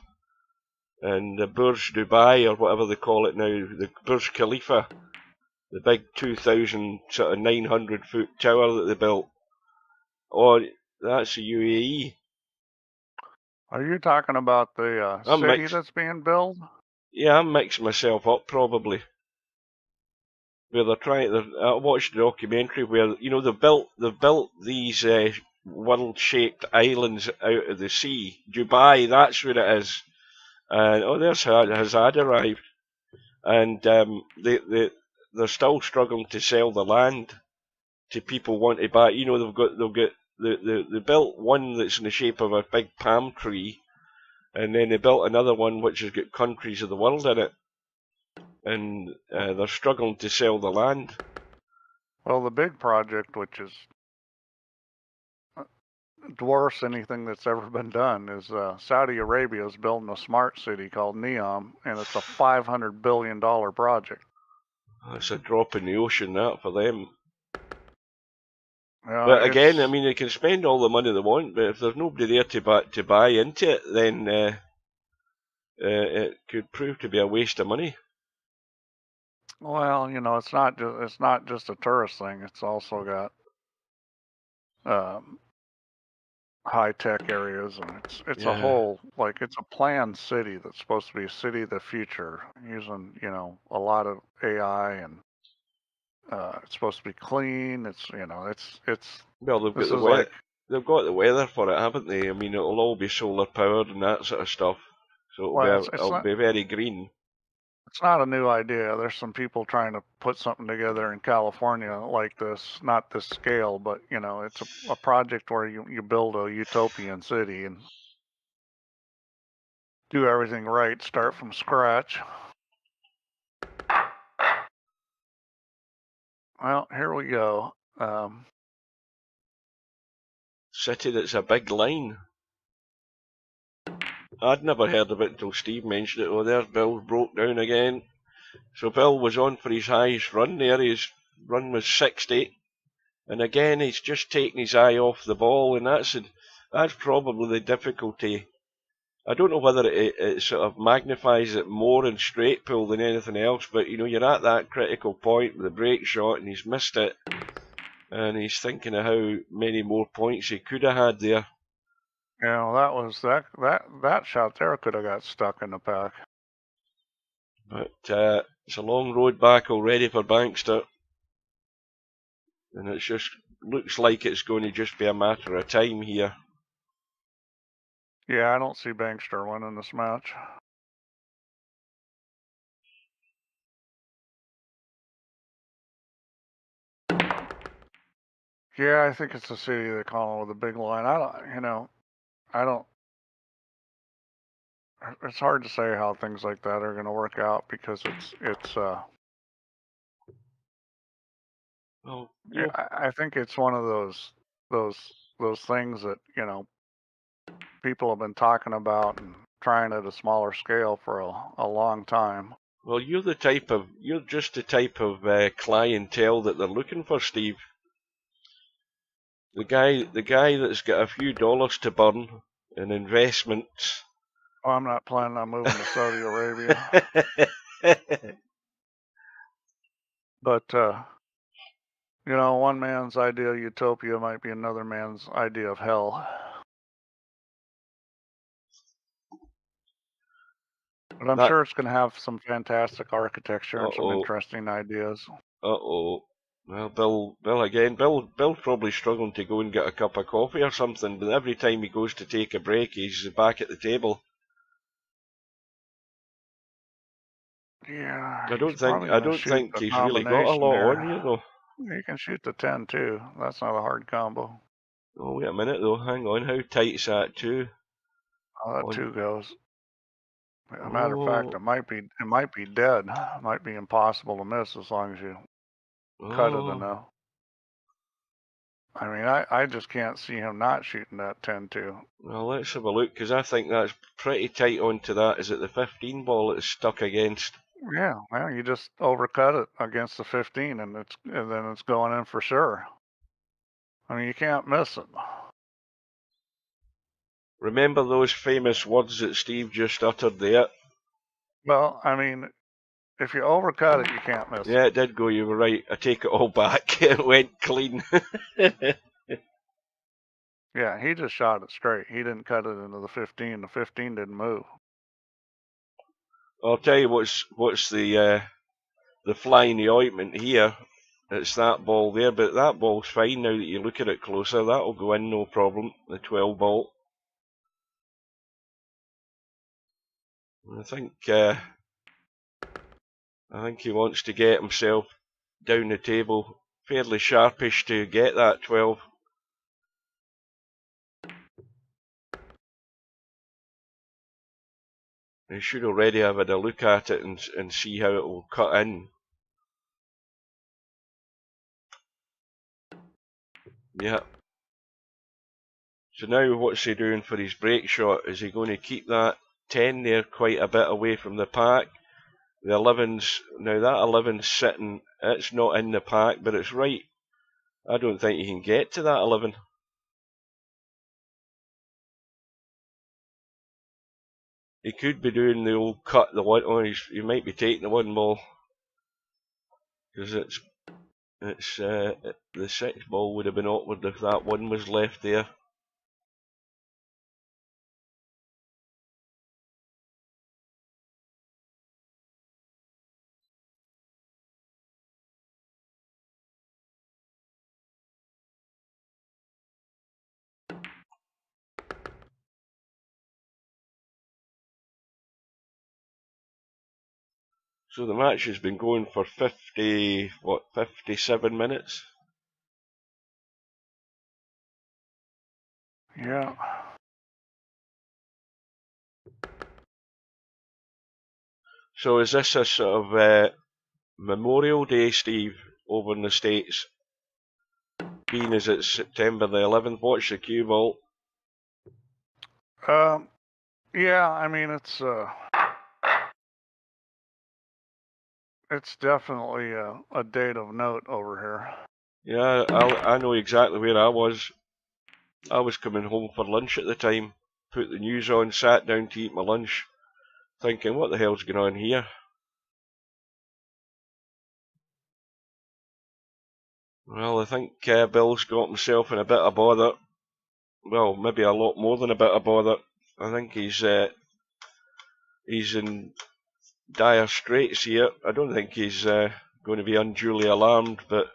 And the Burj Dubai, or whatever they call it now, the Burj Khalifa, the big 2,000 sort of 900-foot tower that they built. Oh, that's the UAE. Are you talking about the city that's being built? Yeah, I'm mixing myself up probably. Where I watched a documentary where they've built these world-shaped islands out of the sea. Dubai, that's where it is. And there's Hazard arrived, and they're still struggling to sell the land to people wanting to buy. They built one that's in the shape of a big palm tree, and then they built another one which has got countries of the world in it, and they're struggling to sell the land. Well, the big project, which is dwarfs anything that's ever been done, is Saudi Arabia is building a smart city called Neom, and it's a $500 billion project. It's a drop in the ocean, that, for them. But again, I mean, they can spend all the money they want, but if there's nobody there to buy into it, then it could prove to be a waste of money. Well, it's not just a tourist thing. It's also got high-tech areas, and it's a whole, it's a planned city that's supposed to be a city of the future, using a lot of AI, and it's supposed to be clean. It's well, they've got the weather for it, haven't they? I mean, it'll all be solar powered and that sort of stuff, so it'll be very green. It's not a new idea. There's some people trying to put something together in California like this, not this scale, but it's a project where you build a utopian city and do everything right, start from scratch. Well, here we go. City that's a big line. I'd never heard of it until Steve mentioned it. Oh, there, Bill broke down again. So Bill was on for his highest run there. His run was 60. And again, he's just taking his eye off the ball, and that's probably the difficulty. I don't know whether it sort of magnifies it more in straight pull than anything else, but you know, you're at that critical point with the break shot, and he's missed it. And he's thinking of how many more points he could have had there. Yeah, well, that shot there could have got stuck in the pack. But it's a long road back already for Bankster. And it just looks like it's going to just be a matter of time here. Yeah, I don't see Bankster winning this match. Yeah, I think it's the City they call with a big line. It's hard to say how things like that are going to work out because Well, yeah, I think it's one of those things that, you know, people have been talking about and trying at a smaller scale for a long time. well, you're just the type of clientele that they're looking for, Steve. The guy that's got a few dollars to burn in investments. Oh, I'm not planning on moving to Saudi Arabia. But, you know, one man's idea of utopia might be another man's idea of hell. But I'm sure it's going to have some fantastic architecture and some interesting ideas. Uh-oh. Well, Bill again. Bill's probably struggling to go and get a cup of coffee or something, but every time he goes to take a break, he's back at the table. Yeah. I don't think he's really got a lot on here, though. You can shoot the 10 too. That's not a hard combo. Oh, wait a minute though. Hang on. How tight's that 2? Oh, that 2 goes. As a matter of fact, it might be dead. It might be impossible to miss as long as you cut it enough. I mean, I just can't see him not shooting that 10-2. Well, let's have a look, because I think that's pretty tight onto that. Is it the 15 ball it's stuck against? Yeah, well, you just overcut it against the 15, and then it's going in for sure. I mean, you can't miss it. Remember those famous words that Steve just uttered there? Well, I mean, if you overcut it, you can't miss it. Yeah, it did go. You were right. I take it all back. It went clean. Yeah, he just shot it straight. He didn't cut it into the 15. The 15 didn't move. I'll tell you what's the fly in the ointment here. It's that ball there, but that ball's fine now that you look at it closer. That'll go in, no problem. The 12 ball. I think he wants to get himself down the table fairly sharpish to get that 12. He should already have had a look at it and see how it will cut in. Yeah. So now what's he doing for his break shot? Is he going to keep that 10 there quite a bit away from the pack? The 11's, now that 11's sitting, it's not in the pack, but it's right. I don't think he can get to that 11. He could be doing the old cut the one, or he might be taking the 1 ball. Because it's the 6 ball would have been awkward if that 1 was left there. So the match has been going for 57 minutes? Yeah. So is this a sort of Memorial Day, Steve? over in the States. Being as it's September the 11th, what's the cue ball? Yeah, I mean it's definitely a date of note over here. Yeah, I know exactly where I was. I was coming home for lunch at the time, put the news on, sat down to eat my lunch, thinking, what the hell's going on here? Well, I think Bill's got himself in a bit of bother. Well, maybe a lot more than a bit of bother. I think he's in dire straits here. I don't think he's going to be unduly alarmed, but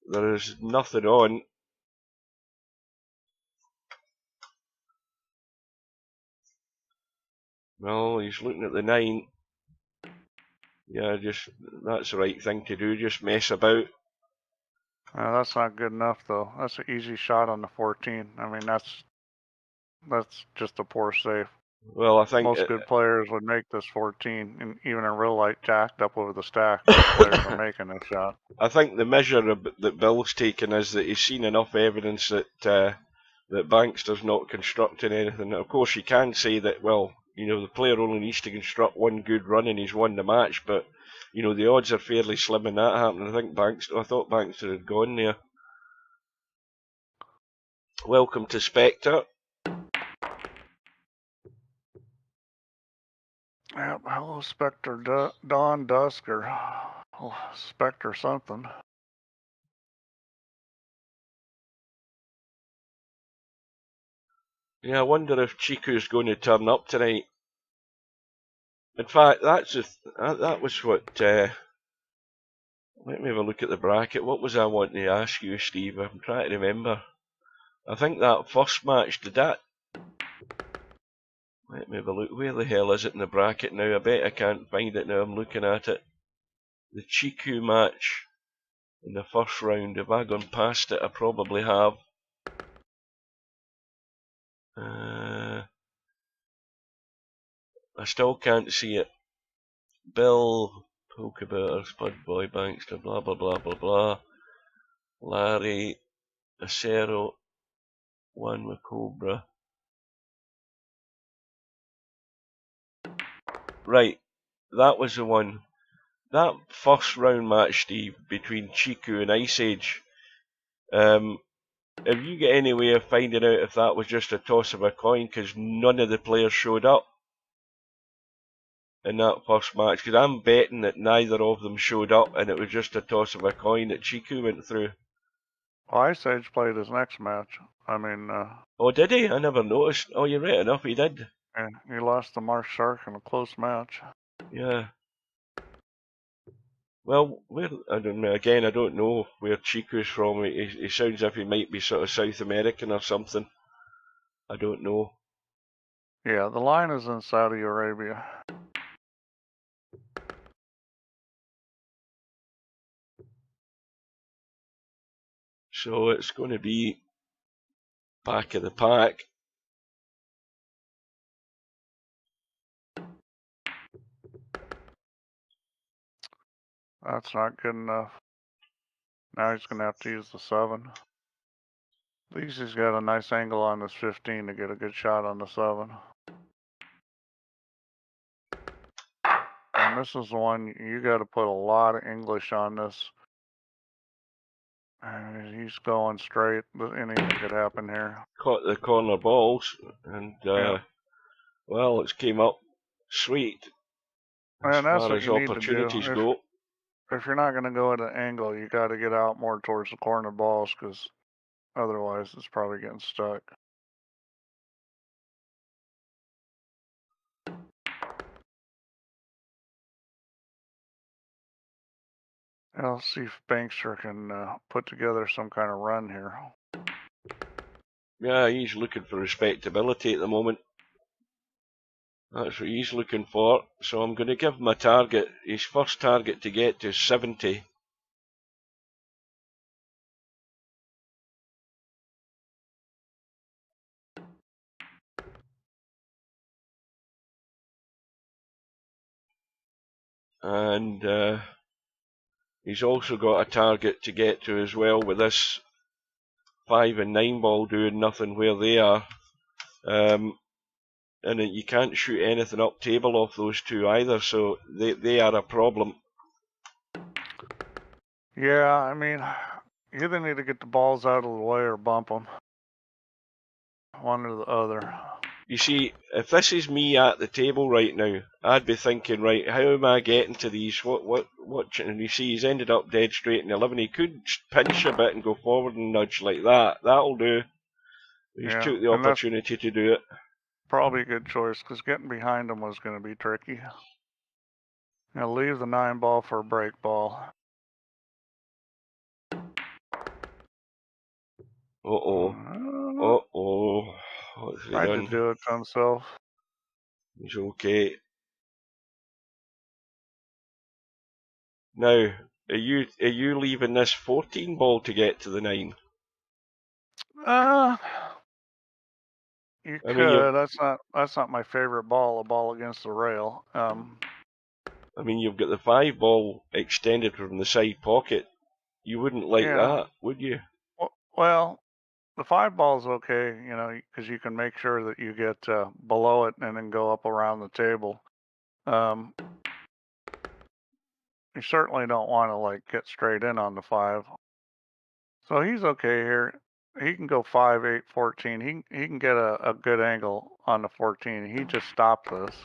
there is nothing on. Well, he's looking at the 9. Yeah, that's the right thing to do, just mess about. That's not good enough, though. That's an easy shot on the 14. I mean, that's just a poor save. Well, I think most good players would make this 14, and even in real life, jacked up over the stack. Most players are making this shot. I think the measure that Bill's taken is that he's seen enough evidence that that Bankster's not constructing anything. Of course, you can say that, well, you know, the player only needs to construct one good run and he's won the match, but you know, the odds are fairly slim in that happening. I thought Bankster had gone there. Welcome to Spectre. Yep, hello, Spectre Dawn Dusk, or Spectre something. Yeah, I wonder if Chiku's going to turn up tonight. In fact, that was what. Let me have a look at the bracket. What was I wanting to ask you, Steve? I'm trying to remember. I think that first match, did that... Let me have a look. Where the hell is it in the bracket now? I bet I can't find it now. I'm looking at it. The Chiku match in the first round. Have I gone past it? I probably have. I still can't see it. Bill, Pokebutter, Spudboy, Bankster, blah blah blah blah blah. Larry, Acero, one with Cobra. Right, that was the one. That first round match, Steve, between Chiku and Ice Age. Have you got any way of finding out if that was just a toss of a coin? Because none of the players showed up in that first match. Because I'm betting that neither of them showed up, and it was just a toss of a coin that Chiku went through. Well, Ice Age played his next match. I mean... oh, did he? I never noticed. Oh, you're right enough, he did. And he lost to Mark Shark in a close match. Yeah. Well, I don't know where Chiku's from. He sounds as if he might be sort of South American or something. I don't know. Yeah, the line is in Saudi Arabia. So it's going to be back of the pack. That's not good enough. Now he's going to have to use the 7. At least he's got a nice angle on this 15 to get a good shot on the 7. And this is the one you got to put a lot of English on this. And he's going straight. Anything could happen here. Caught the corner balls, and yeah. well, it's came up sweet as far as opportunities go. If you're not going to go at an angle, you got to get out more towards the corner balls, because otherwise it's probably getting stuck. I'll see if Bankster can put together some kind of run here. Yeah, he's looking for respectability at the moment. That's what he's looking for. So I'm going to give him a target. His first target to get to 70. And He's also got a target to get to as well with this 5 and 9 ball doing nothing where they are. And you can't shoot anything up table off those two either, so they are a problem. Yeah, I mean, you either need to get the balls out of the way or bump them. One or the other. You see, if this is me at the table right now, I'd be thinking, right, how am I getting to these? What? And you see, he's ended up dead straight in 11. He could pinch a bit and go forward and nudge like that. That'll do. He's took the opportunity to do it. Probably a good choice, because getting behind him was going to be tricky. Now leave the 9 ball for a break ball. Uh-oh. Uh-oh. What's he done? Tried to do it to himself. He's okay. Now, are you leaving this 14 ball to get to the 9? You could. That's not my favorite ball. A ball against the rail. I mean, you've got the 5 ball extended from the side pocket. You wouldn't like that, would you? Well, the 5 ball's okay, you know, because you can make sure that you get below it and then go up around the table. You certainly don't want to like get straight in on the 5. So he's okay here. He can go 5, 8, 14. He can get a good angle on the 14. He just stopped this.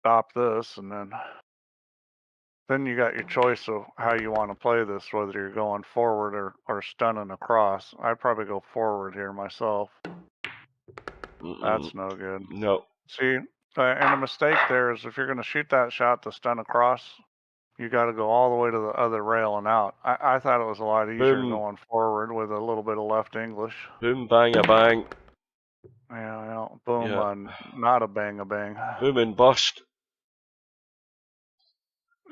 Stop this, and then you got your choice of how you want to play this, whether you're going forward or stunning across. I'd probably go forward here myself. That's no good. No. See, and the mistake there is if you're going to shoot that shot to stun across, you got to go all the way to the other rail and out. I thought it was a lot easier going forward with a little bit of left English. Boom, bang, a bang. Yeah, boom, not a bang, a bang. Boom and bust.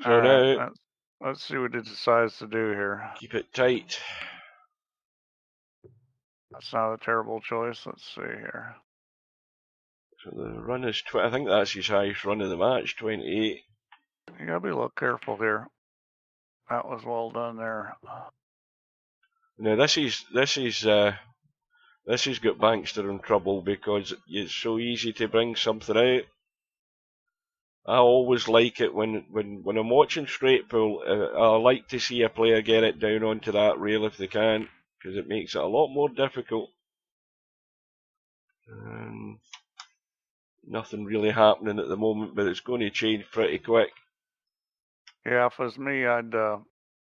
So all now, right, let's see what he decides to do here. Keep it tight. That's not a terrible choice. Let's see here. So the run is, I think that's his highest run of the match, 28. You gotta be a little careful here. That was well done there. Now this has got Bankster in trouble because it's so easy to bring something out. I always like it when I'm watching straight pull. I like to see a player get it down onto that rail if they can, because it makes it a lot more difficult. Nothing really happening at the moment, but it's going to change pretty quick. Yeah, if it was me, I'd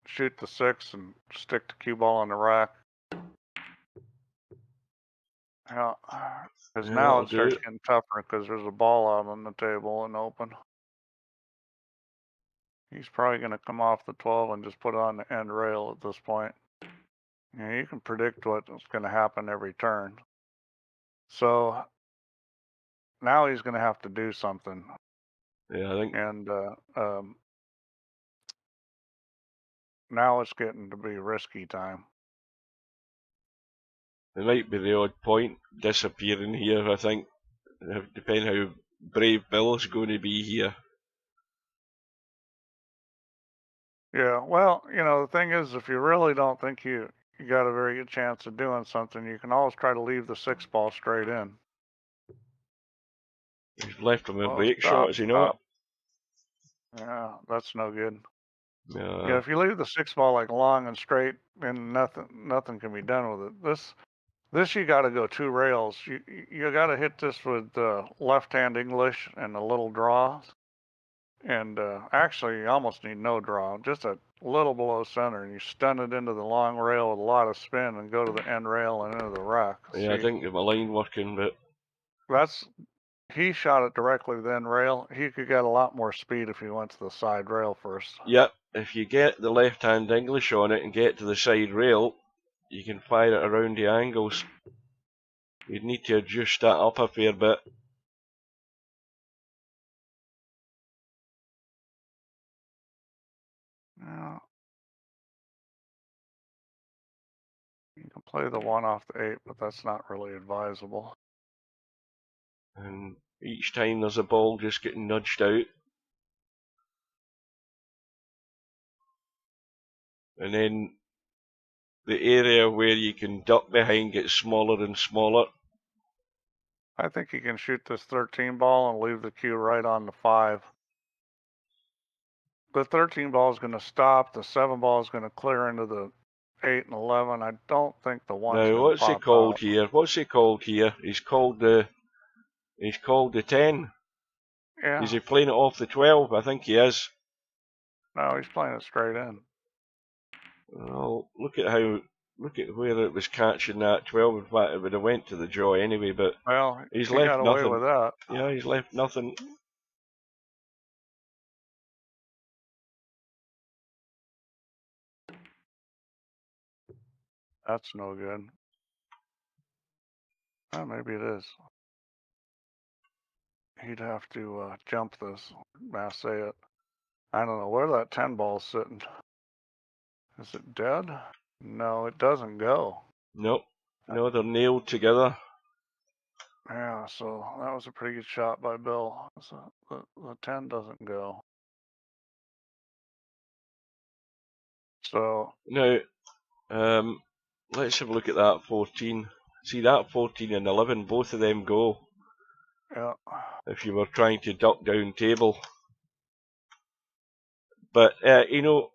shoot the 6 and stick the cue ball on the rack. Yeah, because now it starts getting tougher because there's a ball out on the table and open. He's probably going to come off the 12 and just put it on the end rail at this point. You can predict what's going to happen every turn. So now he's going to have to do something. Yeah, I think. And now it's getting to be risky time. There might be the odd point disappearing here, I think. Depending how brave Bill's going to be here. Yeah, well, you know, the thing is, if you really don't think you got a very good chance of doing something, you can always try to leave the 6 ball straight in. He's left him a break shot, is he not? Yeah, that's no good. Yeah. Yeah, if you leave the 6 ball like long and straight, then nothing can be done with it. This you got to go 2 rails. You got to hit this with left-hand English and a little draw. And actually, you almost need no draw, just a little below center, and you stun it into the long rail with a lot of spin and go to the end rail and into the rack. Yeah, I think my line working, but he shot it directly to the end rail. He could get a lot more speed if he went to the side rail first. Yep, if you get the left-hand English on it and get to the side rail, you can fire it around the angles. You'd need to adjust that up a fair bit. Yeah. You can play the 1 off the 8, but that's not really advisable. And each time there's a ball just getting nudged out. and then the area where you can duck behind gets smaller and smaller. I think you can shoot this 13 ball and leave the cue right on the 5. The 13 ball is going to stop. The 7 ball is going to clear into the 8 and 11. I don't think the 1's Now, going to what's he pop called out. here? What's he called here? He's called the 10. Yeah. Is he playing it off the 12? I think he is. No, he's playing it straight in. Well, look at where it was catching that 12. In fact, it would have went to the draw anyway, but Well, he's he left got away nothing. with that. Yeah, he's left nothing. That's no good. Oh, maybe it is. He'd have to jump this, mass say it. I don't know where that 10 ball's sitting. Is it dead? No, it doesn't go. Nope. No, they're nailed together. Yeah, so that was a pretty good shot by Bill. So the 10 doesn't go. So Now, let's have a look at that 14. See, that 14 and 11, both of them go. yeah, If you were trying to duck down table. But, you know,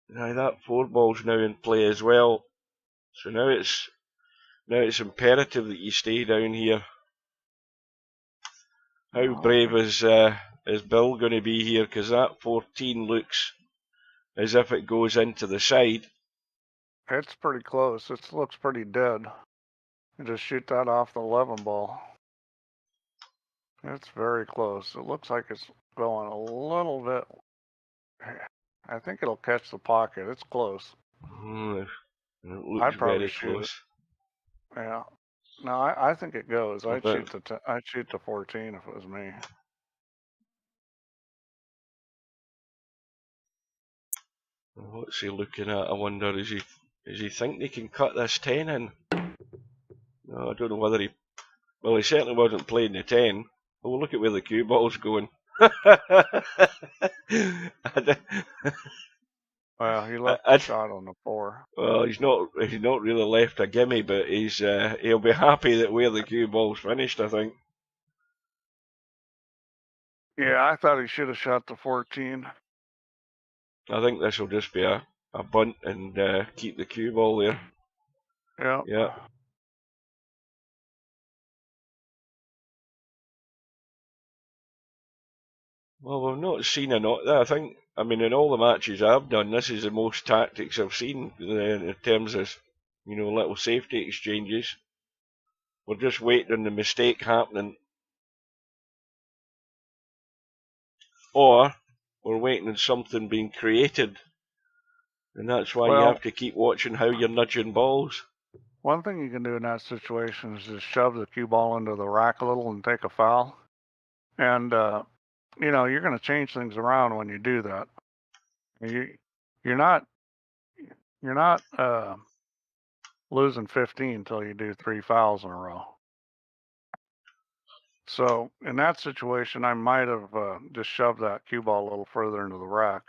now that 4 ball's now in play as well. So now it's imperative that you stay down here. How brave is Bill going to be here? Because that 14 looks as if it goes into the side. it's pretty close. It looks pretty dead. You just shoot that off the 11 ball. It's very close. It looks like it's going a little bit. I think it'll catch the pocket. It's close. It looks I'd probably very shoot close. it. Yeah. No, I think it goes. I'd bet. shoot the 14 if it was me. What's he looking at? I wonder, is he think they can cut this 10 in? No, I don't know whether he... Well, he certainly wasn't playing the 10. Oh, look at where the cue ball's going. Well, he left the shot on the 4. Well, he's not really left a gimme, but he'll be happy that where the cue ball's finished, I think. Yeah, I thought he should have shot the 14. I think this will just be a bunt and keep the cue ball there. Yeah. Yeah. Well, we've not seen I think, I mean, in all the matches I've done, this is the most tactics I've seen in terms of, you know, little safety exchanges. We're just waiting on the mistake happening. Or we're waiting on something being created. And that's why you have to keep watching how you're nudging balls. One thing you can do in that situation is just shove the cue ball into the rack a little and take a foul. And, you know, you're going to change things around when you do that. You're not losing 15 until you do 3 fouls in a row. So in that situation, I might have just shoved that cue ball a little further into the rack.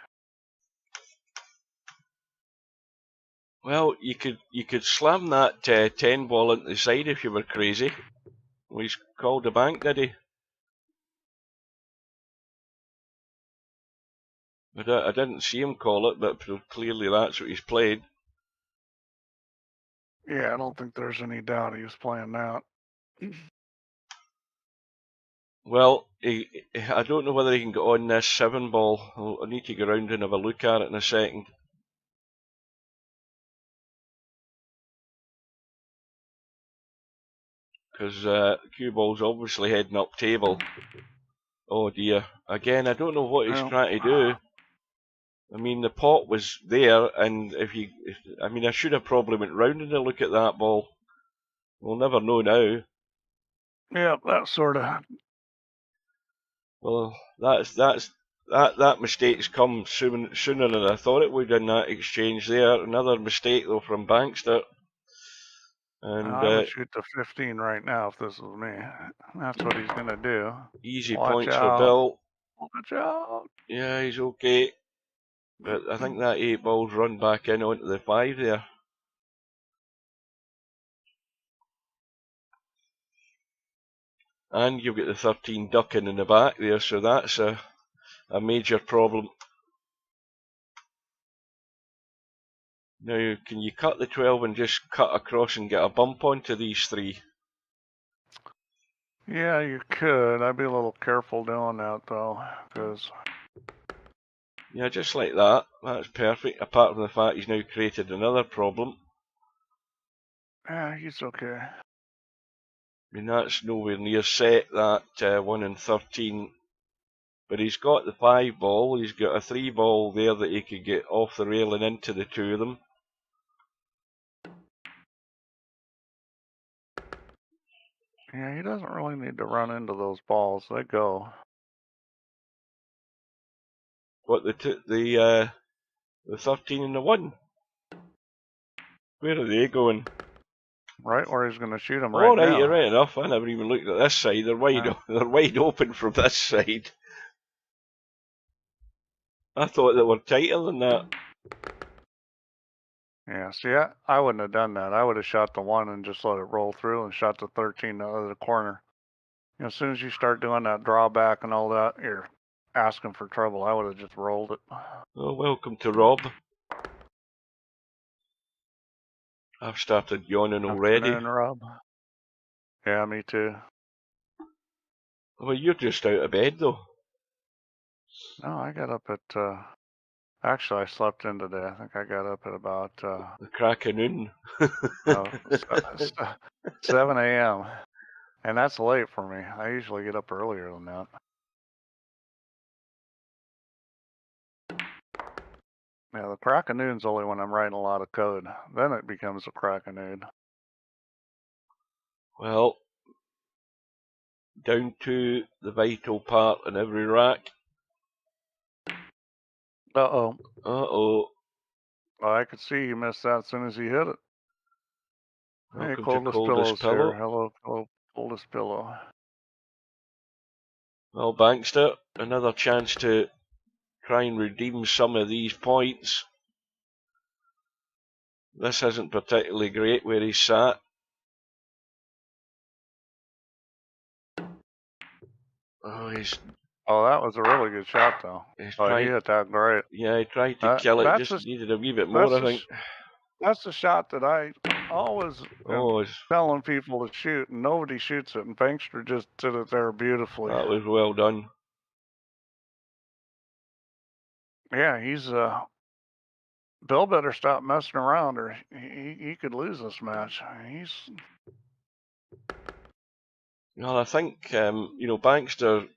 Well, you could slam that 10 ball into the side if you were crazy. Well, he's called the bank, did he? I didn't see him call it, but clearly that's what he's played. Yeah, I don't think there's any doubt he was playing that. Well, I don't know whether he can get on this 7 ball. I'll need to go around and have a look at it in a second. Because cue ball's obviously heading up table. Oh dear. Again, I don't know what he's trying to do. I mean, the pot was there, and I should have probably went round and look at that ball. We'll never know now. Yeah, that sort of. Well, that mistake's come sooner than I thought it would in that exchange there. Another mistake though from Bankster. And I would shoot the 15 right now if this was me. That's what he's gonna do. Easy points for Bill. Watch out. Yeah, he's okay. But I think that 8 ball's run back in onto the 5 there. And you've got the 13 ducking in the back there, so that's a major problem. Now, can you cut the 12 and just cut across and get a bump onto these 3? Yeah, you could. I'd be a little careful doing that, though, because... Yeah, just like that. That's perfect, apart from the fact he's now created another problem. Yeah, he's okay. I mean, that's nowhere near set, that 1 and 13. But he's got the 5 ball, he's got a 3 ball there that he could get off the rail and into the 2 of them. Yeah, he doesn't really need to run into those balls. They go. What, the 13 and the 1? Where are they going? Right where he's going to shoot them All right right, now. you're right enough. I never even looked at this side. They're wide open from this side. I thought they were tighter than that. Yeah, see, I wouldn't have done that. I would have shot the 1 and just let it roll through and shot the 13 out of the corner. You know, as soon as you start doing that drawback and all that, you're asking for trouble. I would have just rolled it. Oh, welcome to Rob. I've started yawning already. Afternoon, Rob. Yeah, me too. Well, you're just out of bed, though. No, I got up at, actually, I slept in today. I think I got up at about, The crack of noon. 7 a.m. And that's late for me. I usually get up earlier than that. Yeah, the crack of noon's only when I'm writing a lot of code. Then it becomes a crack of noon. Well, down to the vital part in every rack. Uh-oh. Uh-oh. Well, I could see you missed that as soon as he hit it. Hey, Welcome to coldest Coldest pillows Pillow. here. Hello, coldest pillow. Well, Bankster, another chance to try and redeem some of these points. This isn't particularly great where he's sat. Oh, that was a really good shot, though. He hit that great. Yeah, he tried to kill it. Just needed a wee bit more, I think. That's the shot that I always am telling people to shoot, and nobody shoots it. And Bankster just did it there beautifully. That was well done. Yeah, he's Bill better stop messing around, or he could lose this match. Well, I think Bankster,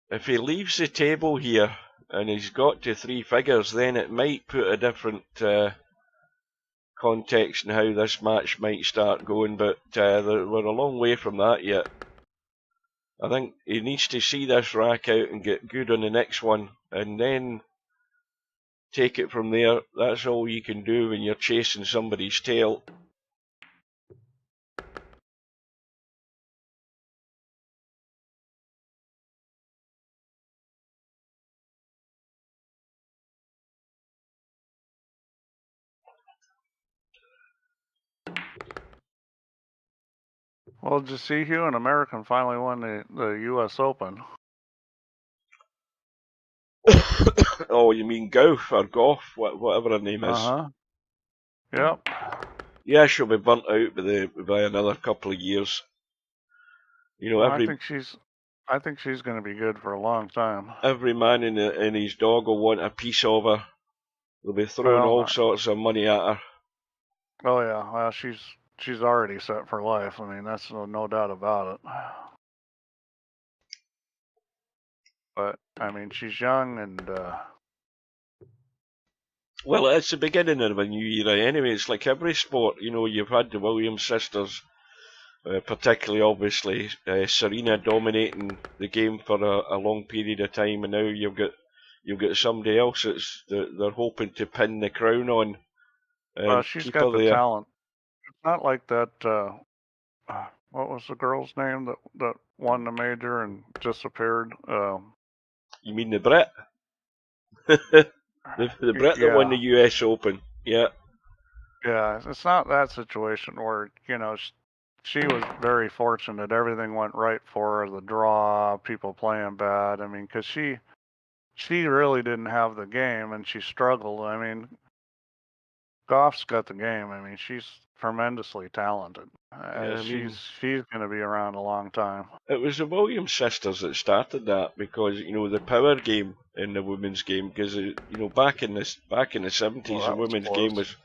if he leaves the table here and he's got to 3 figures, then it might put a different context in how this match might start going. But we're a long way from that yet. I think he needs to see this rack out and get good on the next one, and then take it from there. That's all you can do when you're chasing somebody's tail. Well, did you see Hugh? An American finally won the U.S. Open. Oh, you mean Goff or Goff, whatever her name is. Yep. Yeah, she'll be burnt out by another couple of years. I think she's going to be good for a long time. Every man in his dog will want a piece of her. They'll be throwing all sorts of money at her. Oh yeah, well she's already set for life. I mean, that's no doubt about it. But I mean, she's young and. Well, it's the beginning of a new era anyway. It's like every sport. You've had the Williams sisters, particularly obviously Serena dominating the game for a long period of time, and now you've got somebody else they're hoping to pin the crown on. Well, she's got the talent. It's not like that. What was the girl's name that won the major and disappeared? You mean the Brit? The Brit that won the US Open. Yeah. Yeah, it's not that situation where, she was very fortunate. Everything went right for her. The draw, people playing bad. I mean, because she really didn't have the game and she struggled. I mean, Goff's got the game. I mean, she's tremendously talented. Yeah, I mean, she's going to be around a long time. it was the Williams sisters that started that because the power game in the women's game, because back in the 70s the women's game was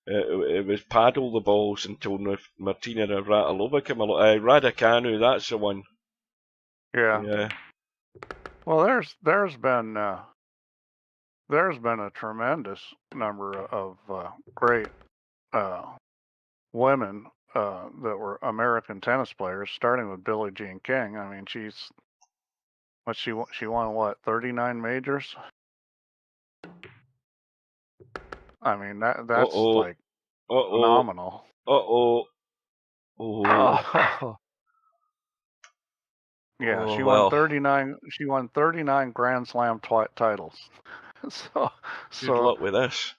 it was paddle the balls until Martina Navratilova came along. Raducanu, that's the one. Yeah. Yeah. Well, there's been a tremendous number of great women that were American tennis players, starting with Billie Jean King. I mean, she won what, 39 majors? I mean, that's like phenomenal. Oh. Yeah, she won 39. She won 39 Grand Slam titles. Good luck with this.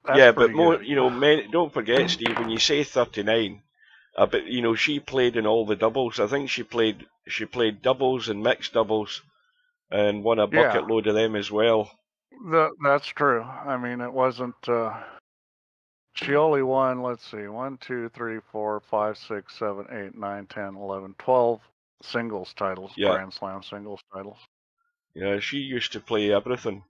That's yeah, but more, good. Don't forget, Steve, when you say 39, but she played in all the doubles. I think she played doubles and mixed doubles, and won a bucket load of them as well. That's true. I mean, it wasn't. She only won, let's see, 1, 2, 3, 4, 5, 6, 7, 8, 9, 10, 11, 12 singles titles, Grand Slam singles titles. Yeah, she used to play everything.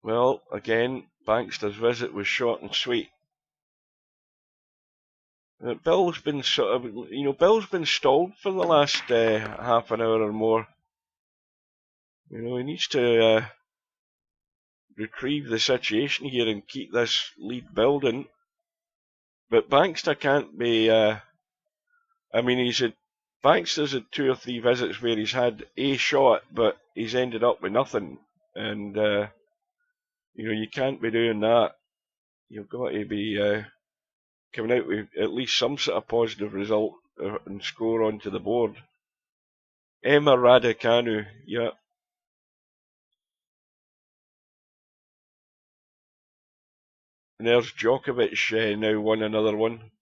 Well, again, Bankster's visit was short and sweet. Bill's been Bill's been stalled for the last half an hour or more. He needs to retrieve the situation here and keep this lead building. But Bankster can't be. I mean, Bankster's had 2 or 3 visits where he's had a shot, but he's ended up with nothing. And you can't be doing that. You've got to be coming out with at least some sort of positive result and score onto the board. Emma Raducanu, yeah. And there's Djokovic now won another one.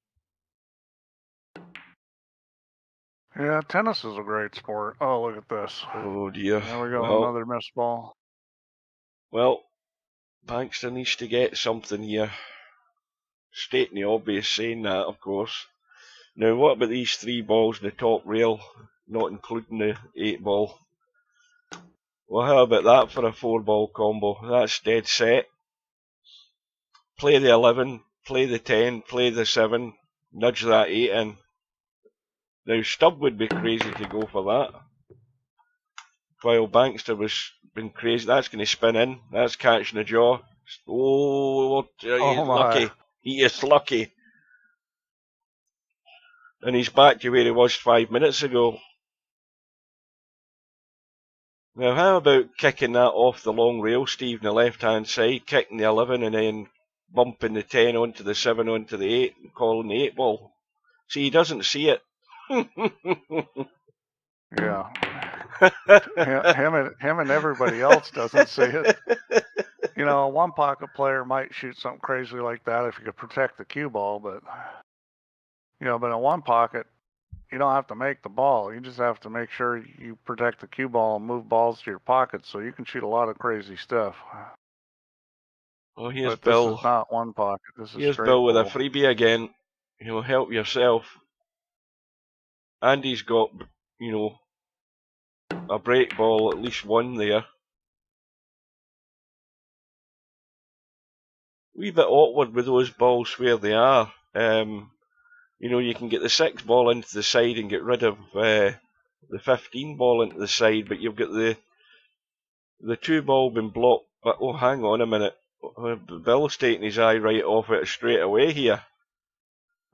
Yeah, tennis is a great sport. Oh, look at this. Oh dear. There we go, another missed ball. Well, Bankster needs to get something here. Stating the obvious, saying that, of course. Now, what about these 3 balls in the top rail, not including the 8 ball? Well, how about that for a 4 ball combo? That's dead set. Play the 11, play the 10, play the 7, nudge that 8 in. Now, Stubb would be crazy to go for that. While Bankster was been crazy. That's going to spin in. That's catching the jaw. Oh, he's lucky. He is lucky. And he's back to where he was 5 minutes ago. Now, how about kicking that off the long rail, Steve, on the left-hand side, kicking the 11 and then bumping the 10 onto the 7 onto the 8 and calling the 8 ball? See, he doesn't see it. Yeah. him and everybody else doesn't see it. A one-pocket player might shoot something crazy like that if you could protect the cue ball, but in one pocket, you don't have to make the ball. You just have to make sure you protect the cue ball and move balls to your pocket so you can shoot a lot of crazy stuff. Oh, here's Bill. This is not one pocket. This is here's Bill with a freebie again. Help yourself. And he's got, a break ball, at least one there. Wee bit awkward with those balls where they are. You can get the 6 ball into the side and get rid of the 15 ball into the side, but you've got the 2 ball been blocked. But oh, hang on a minute. Bill's taking his eye right off it straight away here.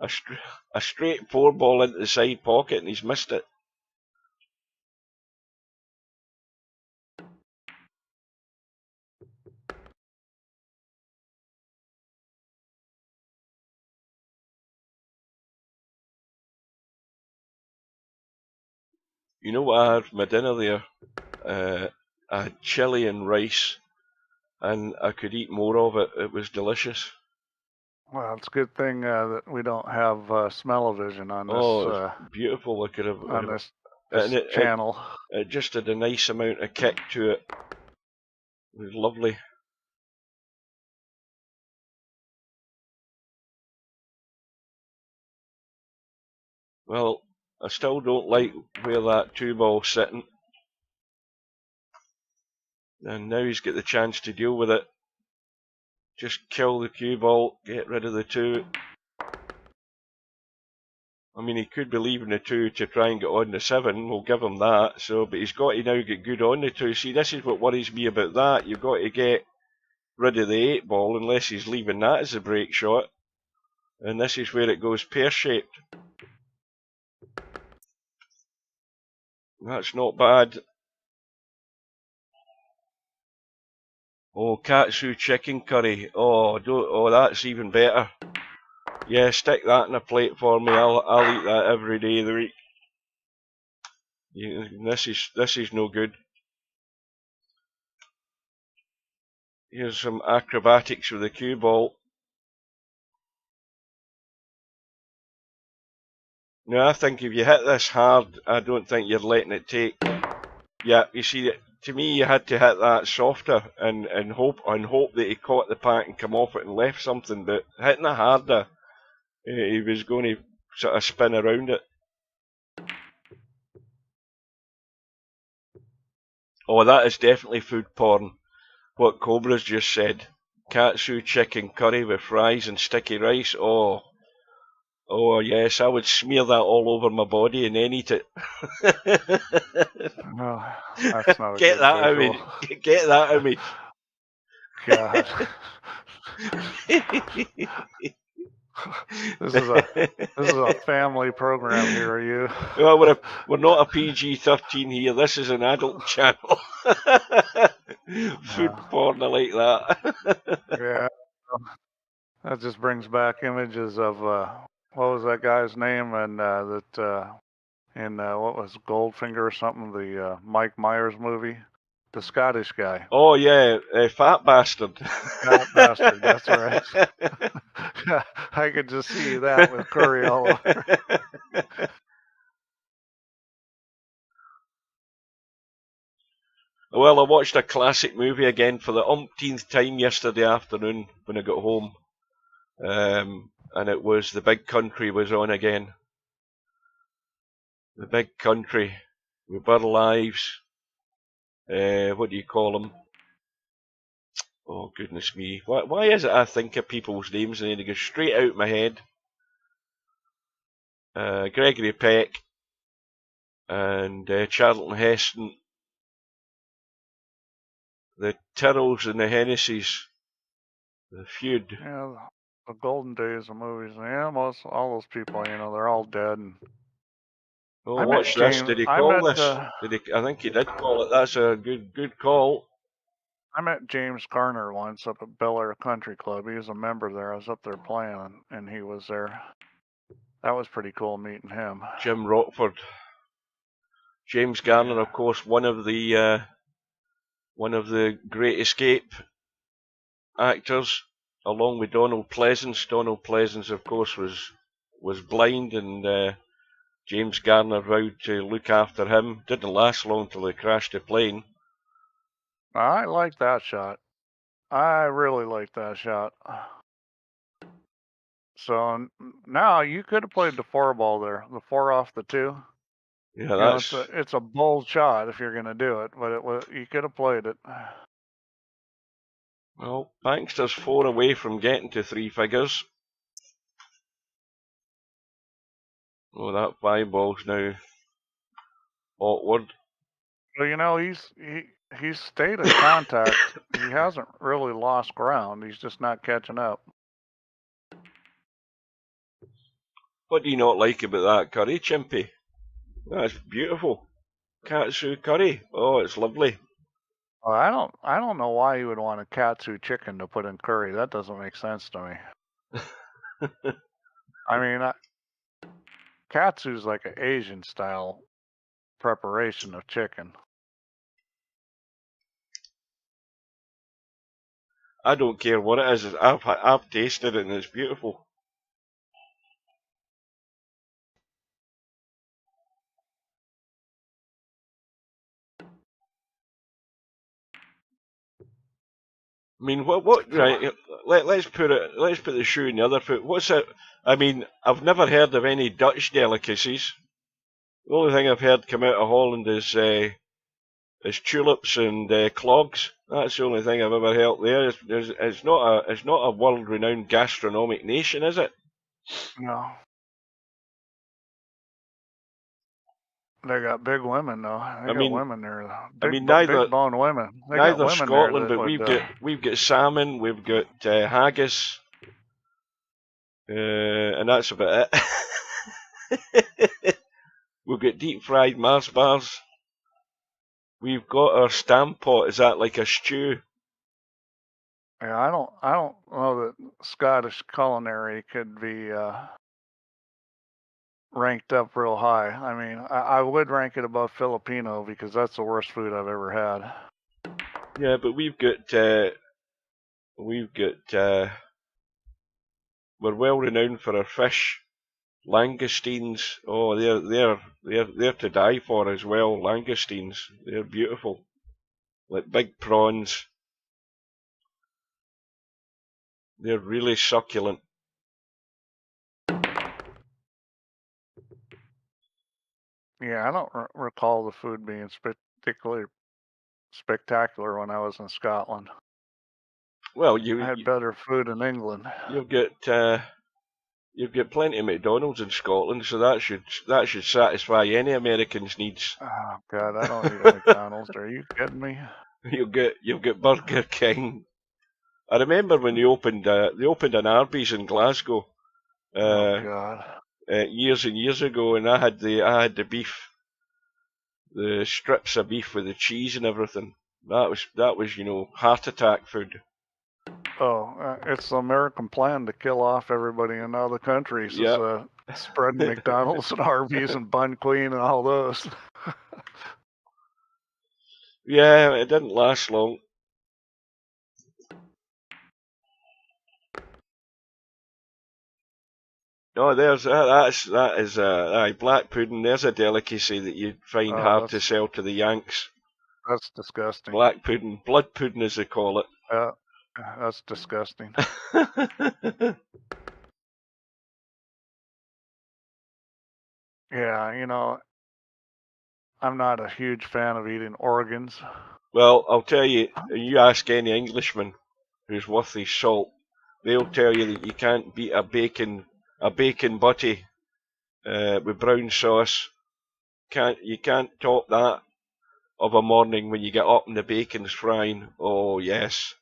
A straight 4 ball into the side pocket and he's missed it. You know what I had for my dinner there? I had chili and rice, and I could eat more of it. It was delicious. Well, it's a good thing that we don't have smell-o-vision on this Oh, it's beautiful. I could have, on this and it channel. just had a nice amount of kick to it. It was lovely. Well, I still don't like where that 2-ball's sitting. And now he's got the chance to deal with it. Just kill the cue ball, get rid of the 2. I mean, he could be leaving the 2 to try and get on the 7. We'll give him that. So, but he's got to now get good on the 2. See, this is what worries me about that. You've got to get rid of the 8-ball unless he's leaving that as a break shot. And this is where it goes pear-shaped. That's not bad. Oh, katsu chicken curry. Oh, that's even better. Yeah, stick that in a plate for me. I'll eat that every day of the week. This is no good. Here's some acrobatics with the cue ball. Now, I think if you hit this hard, I don't think you're letting it take. Yeah, you see, to me, you had to hit that softer and hope that he caught the pack and come off it and left something. But hitting it harder, he was going to sort of spin around it. Oh, that is definitely food porn. What Cobra's just said. Katsu chicken curry with fries and sticky rice. Oh yes, I would smear that all over my body and then eat it. No, that's not a Get good that out of visual. me. Get that out of me. God. This is a family program here, are you? Well, we're not a PG-13 here. This is an adult channel. Food porn, I like that. Yeah. That just brings back images of what was that guy's name, and what was Goldfinger or something, the Mike Myers movie, the Scottish guy. Oh yeah, Fat Bastard. Fat Bastard, that's right. I could just see that with curry all over. Well, I watched a classic movie again for the umpteenth time yesterday afternoon when I got home. And it was The Big Country was on again. The Big Country with Burl Ives. What do you call them? Oh, goodness me. Why is it I think of people's names and then they go straight out of my head? Gregory Peck and Charlton Heston. The Tyrrells and the Hennessy's. The feud. Yeah, the golden days of movies. Yeah, all those people, they're all dead. And oh, watch this. Did he call this? I think he did call it. That's a good call. I met James Garner once up at Bel Air Country Club. He was a member there. I was up there playing, and he was there. That was pretty cool meeting him. Jim Rockford. James Garner, of course, one of the Great Escape actors, along with Donald Pleasance. Donald Pleasance, of course, was blind, and James Garner vowed to look after him. Didn't last long till he crashed the plane. I like that shot. I really like that shot. So now you could have played the 4-ball there, the 4 off the 2. Yeah, it's a bold shot if you're gonna do it, but you could have played it. Well, Bankster's 4 away from getting to 3 figures. Oh, that 5 ball's now awkward. Well, he's stayed in contact. He hasn't really lost ground. He's just not catching up. What do you not like about that curry, Chimpy? That's beautiful. Katsu curry. Oh, it's lovely. Well, I don't know why you would want a katsu chicken to put in curry. That doesn't make sense to me. I mean, katsu's like an Asian style preparation of chicken. I don't care what it is. I've tasted it and it's beautiful. I mean, what? Right. Let's put the shoe in the other foot. What's it? I mean, I've never heard of any Dutch delicacies. The only thing I've heard come out of Holland is tulips and clogs. That's the only thing I've ever heard there. It's not a world-renowned gastronomic nation, is it? No. They got big women though. They got women there. Big bone women. They got women Scotland, there but we've got salmon, we've got haggis, and that's about it. We've got deep fried Mars bars. We've got our stamp pot. Is that like a stew? Yeah, I don't know that Scottish culinary could be ranked up real high. I mean, I would rank it above Filipino because that's the worst food I've ever had. Yeah, but we're well renowned for our fish. Langoustines, oh, they're to die for as well. Langoustines, they're beautiful, like big prawns. They're really succulent. Yeah, I don't recall the food being particularly spectacular when I was in Scotland. Well, I had better food in England. You've got plenty of McDonald's in Scotland, so that should satisfy any American's needs. Oh God, I don't eat at McDonald's. Are you kidding me? You've got Burger King. I remember when they opened an Arby's in Glasgow. Oh God. Years and years ago, and I had the beef, the strips of beef with the cheese and everything. That was heart attack food. Oh, it's the American plan to kill off everybody in other countries. Yep. Is spreading McDonald's and Arby's and Bun Queen and all those. Yeah, it didn't last long. No, that is black pudding. There's a delicacy that you'd find hard to sell to the Yanks. That's disgusting. Black pudding, blood pudding as they call it. That's disgusting. Yeah, I'm not a huge fan of eating organs. Well, I'll tell you, you ask any Englishman who's worth his salt, they'll tell you that you can't beat a bacon butty with brown sauce. You can't top that of a morning when you get up and the bacon's frying. Oh yes.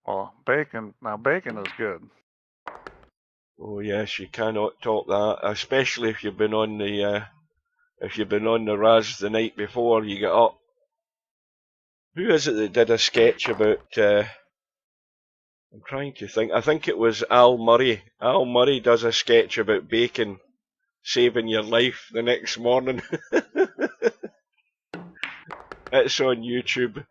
Well, bacon is good. Oh yes, you cannot top that, especially if you've been on the Raz the night before you get up. Who is it that did a sketch about? I'm trying to think. I think it was Al Murray. Al Murray does a sketch about bacon saving your life the next morning. It's on YouTube.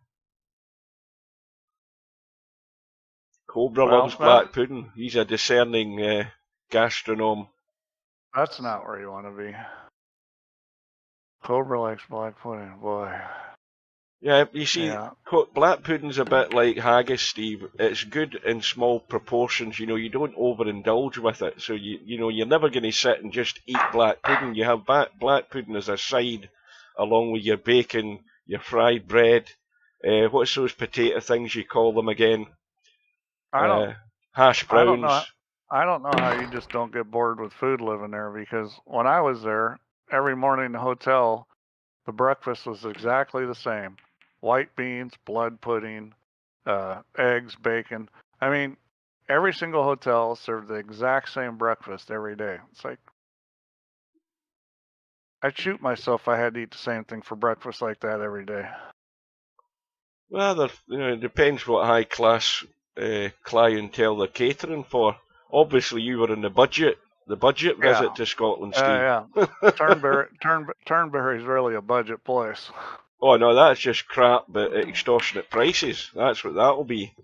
Cobra loves black pudding. He's a discerning gastronome. That's not where you want to be. Cobra likes black pudding, boy. Yeah, you see, black pudding's a bit like haggis, Steve. It's good in small proportions. You don't overindulge with it. So you're never going to sit and just eat black pudding. You have black pudding as a side, along with your bacon, your fried bread. What's those potato things you call them again? Hash browns. I don't know how you just don't get bored with food living there, because when I was there, every morning in the hotel, the breakfast was exactly the same. White beans, blood pudding, eggs, bacon. I mean, every single hotel served the exact same breakfast every day. It's like, I'd shoot myself if I had to eat the same thing for breakfast like that every day. Well, it depends what high class clientele they're catering for. Obviously, you were in the budget The budget visit to Scotland, Steve. Yeah. Turnberry's really a budget place. Oh no, that's just crap, but at extortionate prices. That's what that'll be.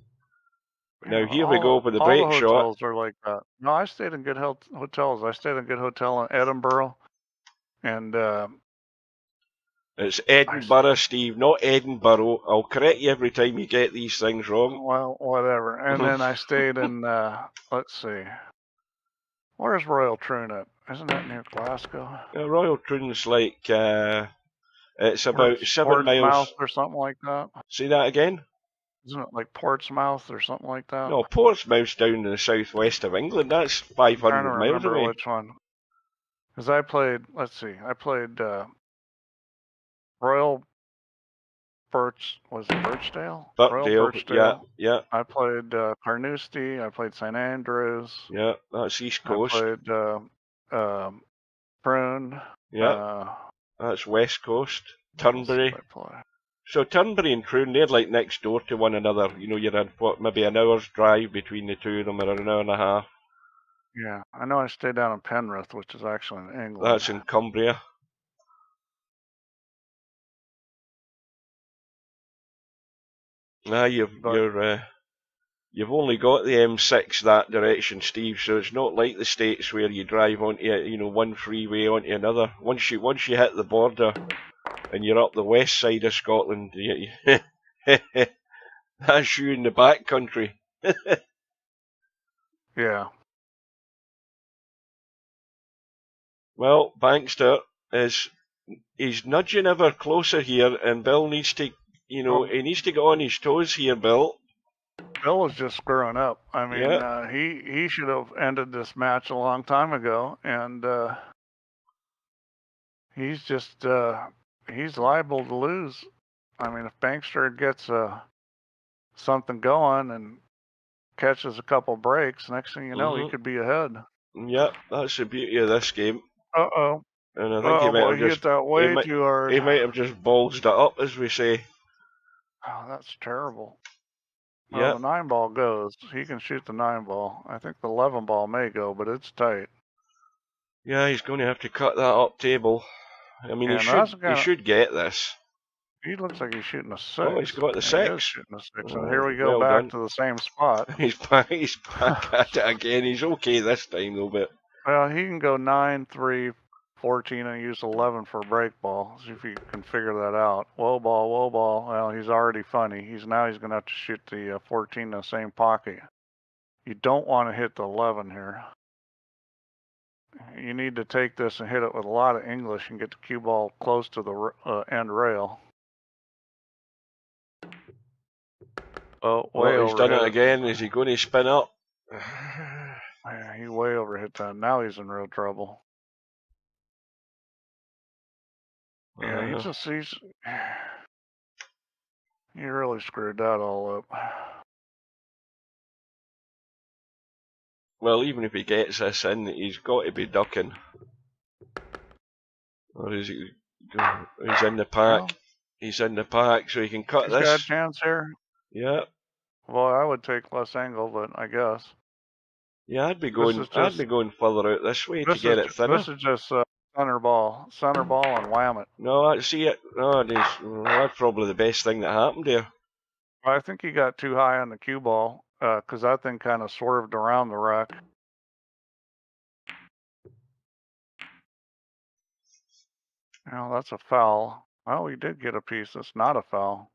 Now here we go with the break shot. All the hotels are like that. No, I stayed in good hotels. I stayed in a good hotel in Edinburgh, and it's Edinburgh, Steve, not Edinburgh. I'll correct you every time you get these things wrong. Well, whatever. And then I stayed in, let's see, where's Royal Troon at? Isn't that near Glasgow? Royal Troon's like, it's about 7 miles. Portsmouth or something like that. Say that again? Isn't it like Portsmouth or something like that? No, Portsmouth's down in the southwest of England. That's 500 miles away. Which one? Because I played, let's see, Royal Birchdale? Royal Birchdale, yeah. I played Carnoustie, I played St. Andrews. Yeah, that's East Coast. I played Prune. Yeah, that's West Coast. Turnberry. So Turnberry and Prune, they're like next door to one another. You know, you're at maybe an hour's drive between the two of them, or an hour and a half. Yeah, I know I stayed down in Penrith, which is actually in England. That's in Cumbria. Now you've only got the M6 that direction, Steve. So it's not like the States where you drive onto one freeway onto another. Once you hit the border and you're up the west side of Scotland, that's you in the back country. Yeah. Well, Bankster he's nudging ever closer here, and Bill needs to, he needs to get on his toes here, Bill. Bill was just screwing up. I mean, he should have ended this match a long time ago, and he's just he's liable to lose. I mean, if Bankster gets something going and catches a couple breaks, next thing you know, he could be ahead. Yeah, that's the beauty of this game. Uh-oh. And I think he might have just hit that way too hard. He might have just ballsed it up, as we say. Oh, that's terrible. Yeah. Well, the 9-ball goes. He can shoot the 9-ball. I think the 11-ball may go, but it's tight. Yeah, he's going to have to cut that up table. I mean, he should get this. He looks like he's shooting a 6. Oh, he's got the 6. He is shooting a 6. And here we go back to the same spot. He's back at it again. He's okay this time, though, but... Well, he can go 9, 3, 14, and use 11 for a break ball. See if you can figure that out. Whoa ball. Well, he's already funny. He's going to have to shoot the 14 in the same pocket. You don't want to hit the 11 here. You need to take this and hit it with a lot of English and get the cue ball close to the end rail. Oh, he's done it again. Is he going to spin up? Yeah, he way overhit that. Now he's in real trouble. Yeah, he really screwed that all up. Well, even if he gets this in, he's got to be ducking. Or is he? He's in the pack. Well, he's in the pack, so he can cut this. He's got a chance here. Yeah. Well, I would take less angle, but I guess. Yeah, I'd be going further out this way to get it thinner. This is just center ball and wham it. No, I see it. No, that's probably the best thing that happened here. I think he got too high on the cue ball because that thing kind of swerved around the rack. Well, that's a foul. Well, he did get a piece. That's not a foul.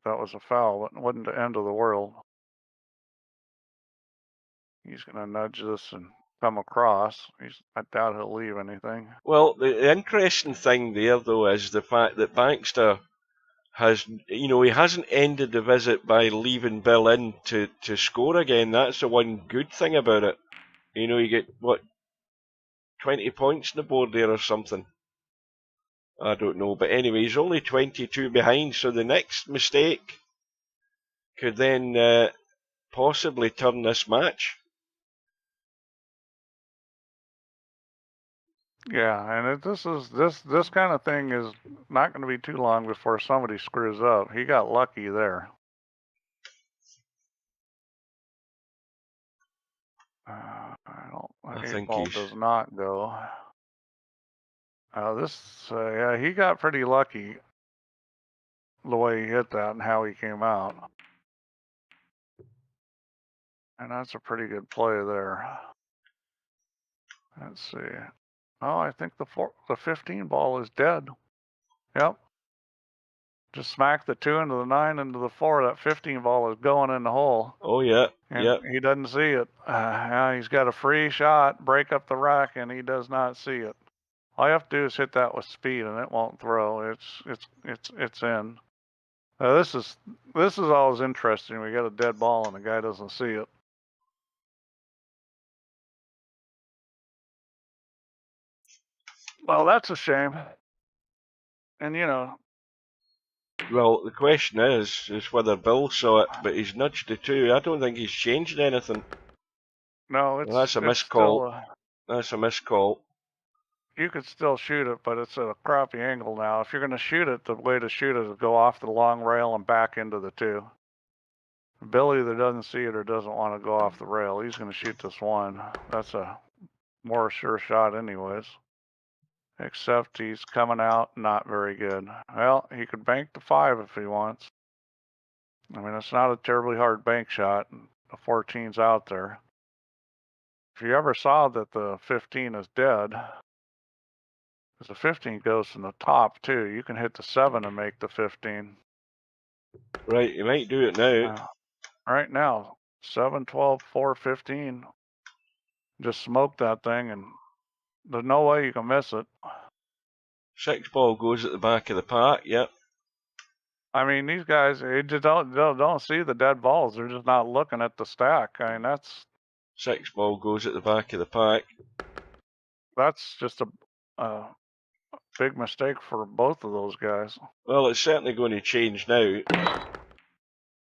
That was a foul. It wasn't the end of the world. He's going to nudge this and come across. I doubt he'll leave anything. Well, the interesting thing there, though, is the fact that Bankster has, he hasn't ended the visit by leaving Bill in to score again. That's the one good thing about it. You get, 20 points on the board there or something. I don't know. But anyway, he's only 22 behind, so the next mistake could then possibly turn this match. Yeah, and this kind of thing is not going to be too long before somebody screws up. He got lucky there. 8 ball does not go. Yeah, he got pretty lucky the way he hit that and how he came out. And that's a pretty good play there. Let's see. Oh, I think the 15 ball is dead. Yep. Just smack the 2 into the 9 into the 4. That 15 ball is going in the hole. Oh, yeah. And he doesn't see it. Yeah, he's got a free shot, break up the rack, and he does not see it. All you have to do is hit that with speed, and it won't throw. It's in. This is always interesting. We got a dead ball, and the guy doesn't see it. Well, that's a shame. And you know. Well, the question is whether Bill saw it, but he's nudged the 2. I don't think he's changed anything. No, that's a missed call. That's a missed call. You could still shoot it, but it's at a crappy angle now. If you're going to shoot it, the way to shoot it is go off the long rail and back into the 2. Bill either doesn't see it or doesn't want to go off the rail. He's going to shoot this 1. That's a more sure shot anyways. Except he's coming out not very good. Well, he could bank the 5 if he wants. I mean, it's not a terribly hard bank shot. The 14's out there. If you ever saw that the 15 is dead, because the 15 goes from the top too, you can hit the 7 and make the 15. Right, you might do it now. Right now, 7, 12, 4, 15. Just smoke that thing, and there's no way you can miss it. 6 ball goes at the back of the park, yep. I mean, these guys, they just don't see the dead balls. They're just not looking at the stack. I mean, that's... 6 ball goes at the back of the pack. That's just a big mistake for both of those guys. Well, it's certainly going to change now.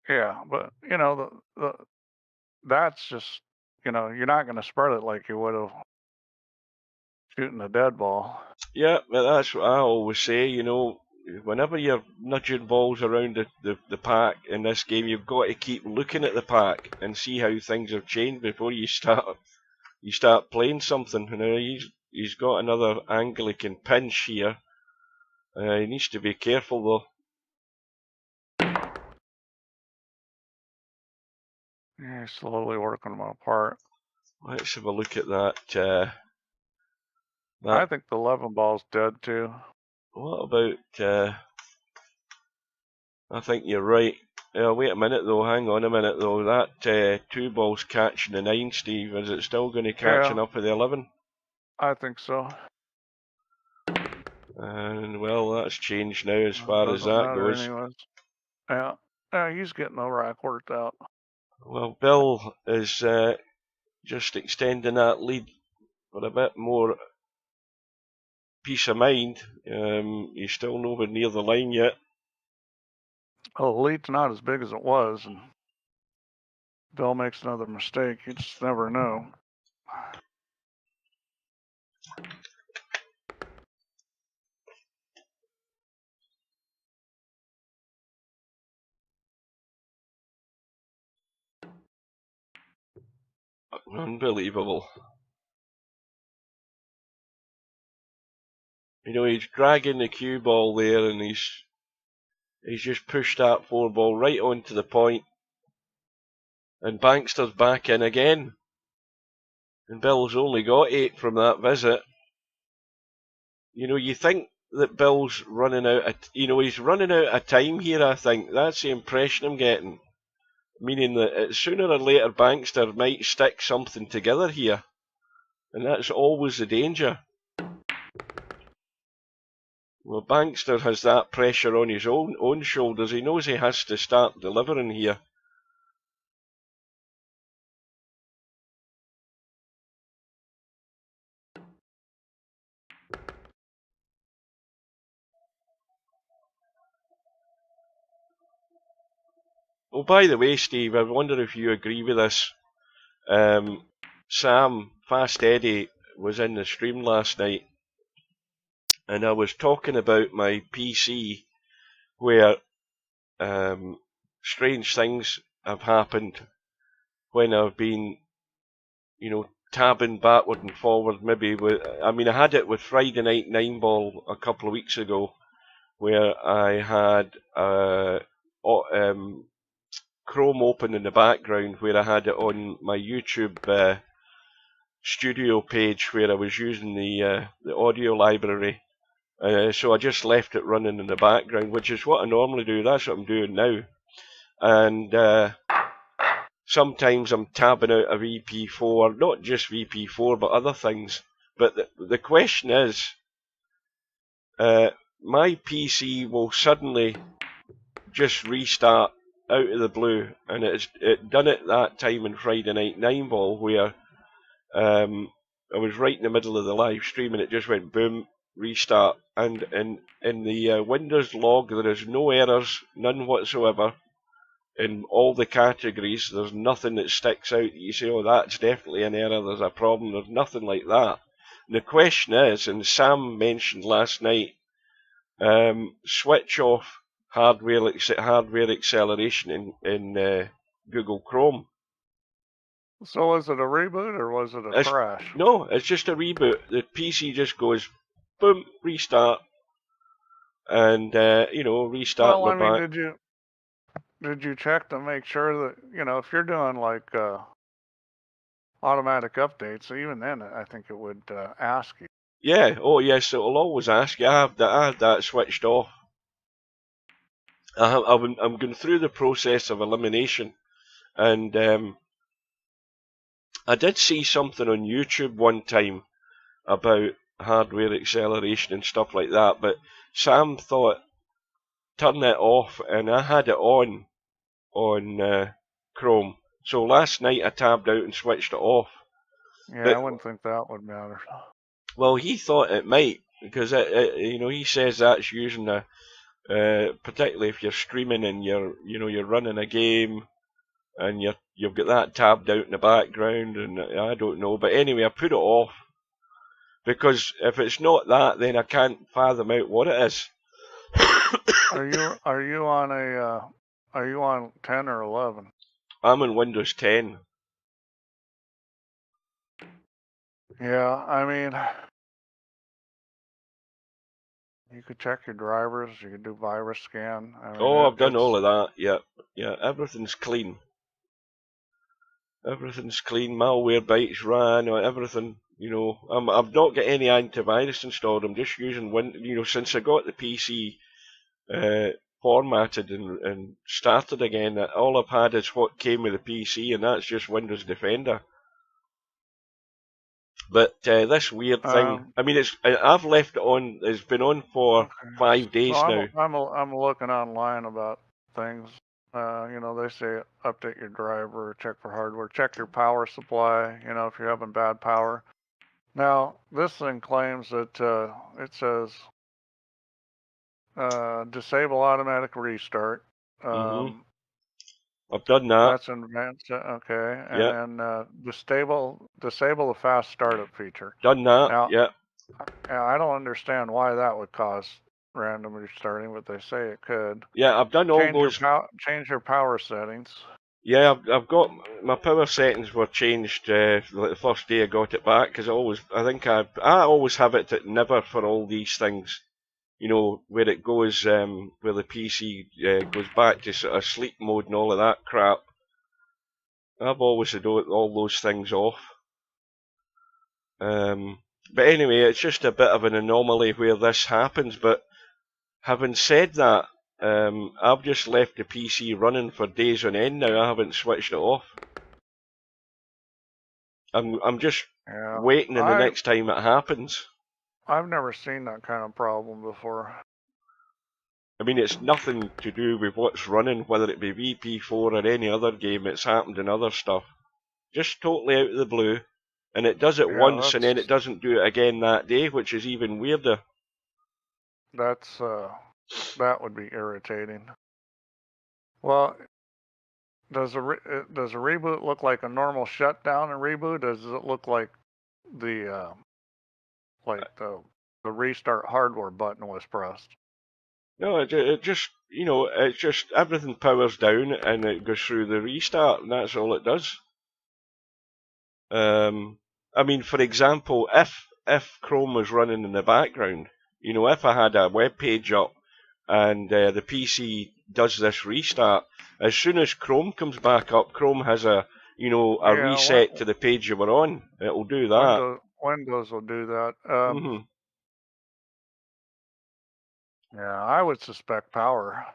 Yeah, but, you know, that's just, you know, you're not going to spread it like you would have shooting a dead ball. Yeah, but that's what I always say, you know, whenever you're nudging balls around the pack in this game, you've got to keep looking at the pack and see how things have changed before you start playing something. You know, he's got another angle he can pinch here. He needs to be careful though. Yeah, he's slowly working them apart. Let's have a look at that. I think the 11 ball's dead too. What about... I think you're right. Wait a minute though, hang on a minute though. That 2 ball's catching the 9, Steve. Is it still going to catching up with the 11? I think so. And well, that's changed now as far as that goes. Anyways. Yeah, he's getting the rack worked out. Well, Bill is just extending that lead for a bit more peace of mind. He's still nowhere near the line yet. Well, the lead's not as big as it was, and Bill makes another mistake. You just never know. Unbelievable. You know, he's dragging the cue ball there, and he's just pushed that 4 ball right onto the point. And Bankster's back in again. And Bill's only got 8 from that visit. You know, you think that Bill's running out of... You know, he's running out of time here, I think. That's the impression I'm getting. Meaning that sooner or later Bankster might stick something together here. And that's always the danger. Well, Bankster has that pressure on his own shoulders. He knows he has to start delivering here. Oh, by the way, Steve, I wonder if you agree with this. Sam, Fast Eddie, was in the stream last night, and I was talking about my PC, where strange things have happened when I've been, you know, tabbing backward and forward. Maybe with, I mean, I had it with Friday Night 9-Ball a couple of weeks ago, where I had Chrome open in the background, where I had it on my YouTube studio page, where I was using the audio library. So I just left it running in the background, which is what I normally do. That's what I'm doing now. And sometimes I'm tabbing out a VP4, not just VP4, but other things. But the question is, my PC will suddenly just restart out of the blue, and it done it that time in Friday Night 9-Ball, where I was right in the middle of the live stream, and it just went boom, restart. And in the Windows log, there is no errors, none whatsoever. In all the categories, there's nothing that sticks out. You say, oh, that's definitely an error, there's a problem. There's nothing like that. And the question is, and Sam mentioned last night, switch off hardware acceleration in Google Chrome. So was it a reboot or was it a crash? No, it's just a reboot. The PC just goes, boom, restart, and restart. Well, I mean, did you check to make sure that, if you're doing like automatic updates, even then I think it would ask you. Yeah, oh yes, it'll always ask you. I have that switched off. I'm going through the process of elimination, and I did see something on YouTube one time about hardware acceleration and stuff like that, but Sam thought turn it off, and I had it on Chrome. So last night I tabbed out and switched it off. Yeah, but I wouldn't think that would matter. Well, he thought it might, because he says that's using particularly if you're streaming and you're running a game and you've got that tabbed out in the background, and I don't know. But anyway, I put it off, because if it's not that, then I can't fathom out what it is. Are you on 10 or 11? I'm on Windows 10. Yeah, I mean, you could check your drivers. You could do virus scan. I mean, I've done all of that. Yeah, everything's clean. Everything's clean. Malwarebytes ran, or everything. I've not got any antivirus installed. I'm just using since I got the PC formatted and started again. All I've had is what came with the PC, and that's just Windows Defender. But this weird thing, I mean, I've left it on. It's been on for 5 days now. I'm looking online about things. They say update your driver, check for hardware, check your power supply. If you're having bad power. Now this thing claims that it says disable automatic restart. I've done that. That's in advanced, okay. And disable the fast startup feature. Done that. Now, yeah. I don't understand why that would cause random restarting, but they say it could. Yeah, I've done all those. Change your power settings. Yeah, I've got my power settings were changed the first day I got it back, because I always have it at never for all these things. Where it goes, where the PC goes back to sort of sleep mode and all of that crap. I've always had all those things off. But anyway, it's just a bit of an anomaly where this happens. But having said that, I've just left the PC running for days on end now. I haven't switched it off. I'm just waiting the next time it happens. I've never seen that kind of problem before. I mean, it's nothing to do with what's running, whether it be VP4 or any other game. It's happened in other stuff. Just totally out of the blue. And it does it once, and then it doesn't do it again that day, which is even weirder. That would be irritating. Well, does a reboot look like a normal shutdown and reboot? Does it look like the restart hardware button was pressed? No, it just it's just everything powers down and it goes through the restart, and that's all it does. I mean, for example, if Chrome was running in the background, you know, if I had a web page up and the PC does this restart, as soon as Chrome comes back up, Chrome has a Yeah, reset to the page you were on. It'll do that. Windows will do that. Mhm. Yeah, I would suspect power.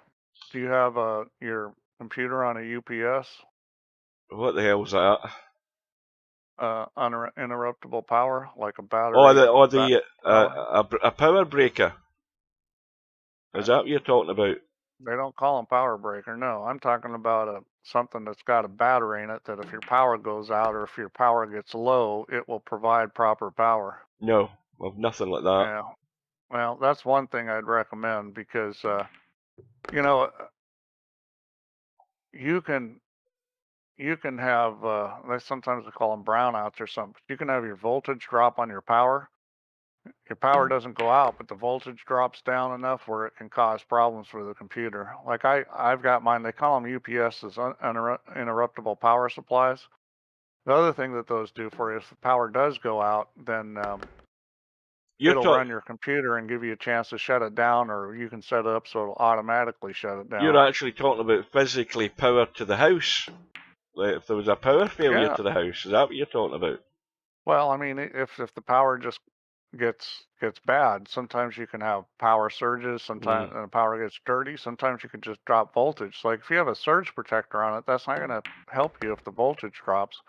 Do you have your computer on a UPS? What the hell's that? Uninterruptible power, like a Oh, battery the power. a power breaker. Is Uh, that what you're talking about? They don't call them power breaker. No, I'm talking about something that's got a battery in it that if your power goes out or if your power gets low, it will provide proper power. No, well, nothing like that. Yeah. Well, that's one thing I'd recommend because you know, you can have they sometimes call them brownouts or something. You can have your voltage drop on your power. Your power doesn't go out, but the voltage drops down enough where it can cause problems for the computer. Like I've got mine. They call them UPSs, uninterruptible power supplies. The other thing that those do for you, if the power does go out, then it'll run your computer and give you a chance to shut it down, or you can set it up so it'll automatically shut it down. You're actually talking about physically power to the house. Like if there was a power failure to the house, is that what you're talking about? Well, I mean, if the power just gets bad, sometimes you can have power surges. Sometimes the power gets dirty. Sometimes you can just drop voltage. Like if you have a surge protector on it, that's not going to help you if the voltage drops.